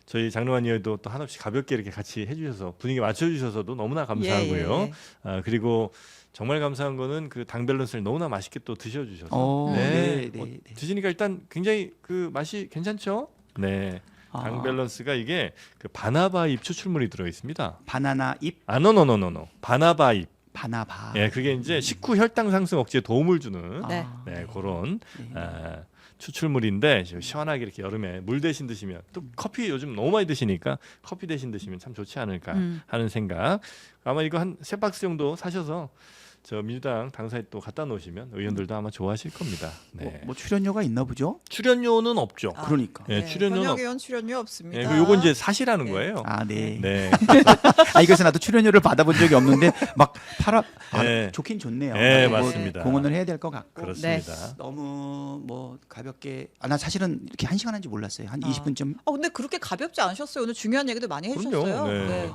저희 장로환 의원도 또 한없이 가볍게 이렇게 같이 해주셔서 분위기 맞춰주셔서도 너무나 감사하고요. 예. 그리고 정말 감사한 거는 그 당 밸런스를 너무나 맛있게 또 드셔주셔서 네. 드시니까 일단 굉장히 그 맛이 괜찮죠? 네. 당 밸런스가 이게 그 바나바 잎 추출물이 들어 있습니다. 바나나 잎, 노노노노노. 바나바 잎. 바나바. 예, 그게 이제 식후 혈당 상승 억제에 도움을 주는 네. 그런 네. 추출물인데 시원하게 이렇게 여름에 물 대신 드시면 또 커피 요즘 너무 많이 드시니까 커피 대신 드시면 참 좋지 않을까 하는 생각. 아마 이거 한 3박스 정도 사셔서 저 민주당 당사에 또 갖다 놓으시면 의원들도 아마 좋아하실 겁니다. 네. 뭐 출연료가 있나 보죠? 출연료는 없죠. 아, 그러니까. 네, 출연료는 현역 의원 출연료 없습니다. 예, 요거 이제 사시라는 네. 거예요. 아, 네. 네. 아, 이것은 나도 출연료를 받아본 적이 없는데 막 네. 좋긴 좋네요. 네, 뭐 맞습니다. 공헌을 해야 될 것 같고. 그렇습니다. 너무 뭐 가볍게 나 사실은 이렇게 1시간 한지 몰랐어요. 한 20분쯤 근데 그렇게 가볍지 않으셨어요. 오늘 중요한 얘기도 많이 그럼요. 해주셨어요. 네.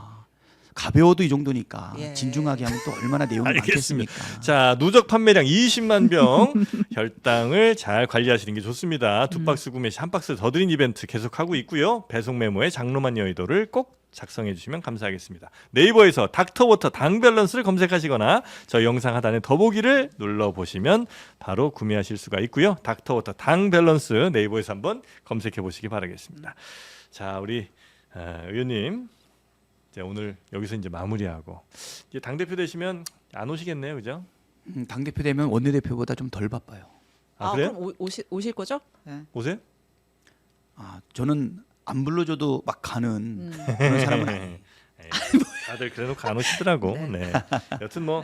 가벼워도 이 정도니까 예. 진중하게 하면 또 얼마나 내용이 알겠습니다. 많겠습니까? 자, 누적 판매량 20만 병 혈당을 잘 관리하시는 게 좋습니다. 2박스 구매 시 1박스 더 드린 이벤트 계속하고 있고요. 배송 메모에 장로만 여의도를 꼭 작성해 주시면 감사하겠습니다. 네이버에서 닥터워터 당 밸런스를 검색하시거나 저희 영상 하단에 더보기를 눌러보시면 바로 구매하실 수가 있고요. 닥터워터 당 밸런스 네이버에서 한번 검색해 보시기 바라겠습니다. 자, 우리 의원님 이제 오늘 여기서 이제 마무리하고 이제 당 대표 되시면 안 오시겠네요, 그죠? 당 대표 되면 원내 대표보다 좀 덜 바빠요. 아, 그래요? 그럼 오실 거죠? 네. 오세요? 저는 안 불러줘도 막 가는 그런 사람은 아니에요. 다들 그래놓고 안 오시더라고. 네. 네. 여튼 뭐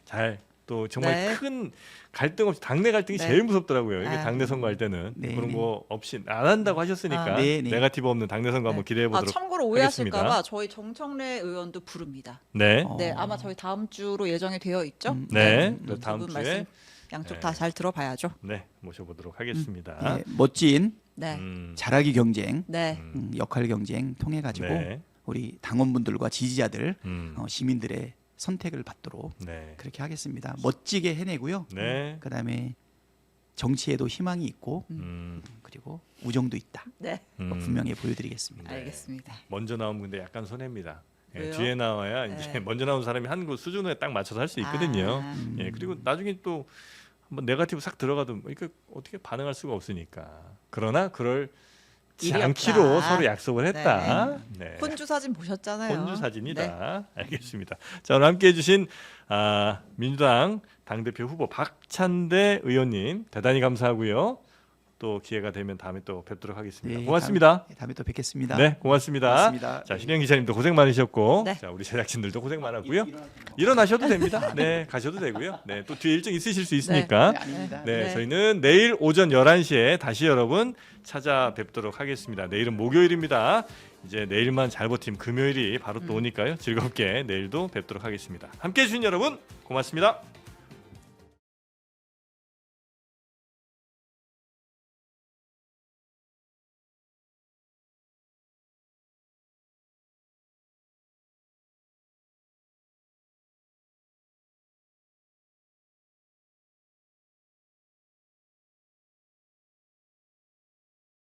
잘 또 정말 네. 큰 갈등 없이 당내 갈등이 네. 제일 무섭더라고요. 이게 아. 당내 선거할 때는 네, 그런 네. 거 없이 안 한다고 하셨으니까 네, 네. 네거티브 없는 당내 선거 한번 기대해 보도록 참고로 하겠습니다. 오해하실까봐 저희 정청래 의원도 부릅니다. 네. 네, 아마 저희 다음 주로 예정이 되어 있죠. 네. 두 다음 분 주에 말씀 양쪽 네. 다 잘 들어봐야죠. 네 모셔보도록 하겠습니다. 예, 멋진 네, 잘하기 경쟁, 네, 역할 경쟁 통해 가지고 네. 우리 당원분들과 지지자들, 음. 시민들의 선택을 받도록 네. 그렇게 하겠습니다. 멋지게 해내고요. 네. 그다음에 정치에도 희망이 있고 그리고 우정도 있다. 네, 분명히 보여드리겠습니다. 알겠습니다. 먼저 나오면 근데 약간 손해입니다. 예, 왜요? 뒤에 나와야 이제 네. 먼저 나온 사람이 한 그 수준에 딱 맞춰서 할 수 있거든요. 아. 예, 그리고 나중에 또 한번 네거티브 싹 들어가도 이게 어떻게 반응할 수가 없으니까. 그러나 그럴 일이 않기로 없다. 서로 약속을 했다. 네. 혼주 사진 보셨잖아요. 혼주 사진이다. 네. 알겠습니다. 자, 오늘 함께해 주신 민주당 당대표 후보 박찬대 의원님 대단히 감사하고요. 또 기회가 되면 다음에 또 뵙도록 하겠습니다. 네, 고맙습니다. 다음에 또 뵙겠습니다. 네, 고맙습니다. 고맙습니다. 자, 신영 기자님도 고생 많으셨고, 네. 자, 우리 제작진들도 고생 많았고요. 일어나셔도 됩니다. 네, 가셔도 되고요. 네, 또 뒤에 일정 있으실 수 있으니까. 네, 아닙니다. 네, 네. 저희는 내일 오전 11시에 다시 여러분 찾아뵙도록 하겠습니다. 내일은 목요일입니다. 이제 내일만 잘 버티면 금요일이 바로 또 오니까요. 즐겁게 내일도 뵙도록 하겠습니다. 함께해 주신 여러분 고맙습니다.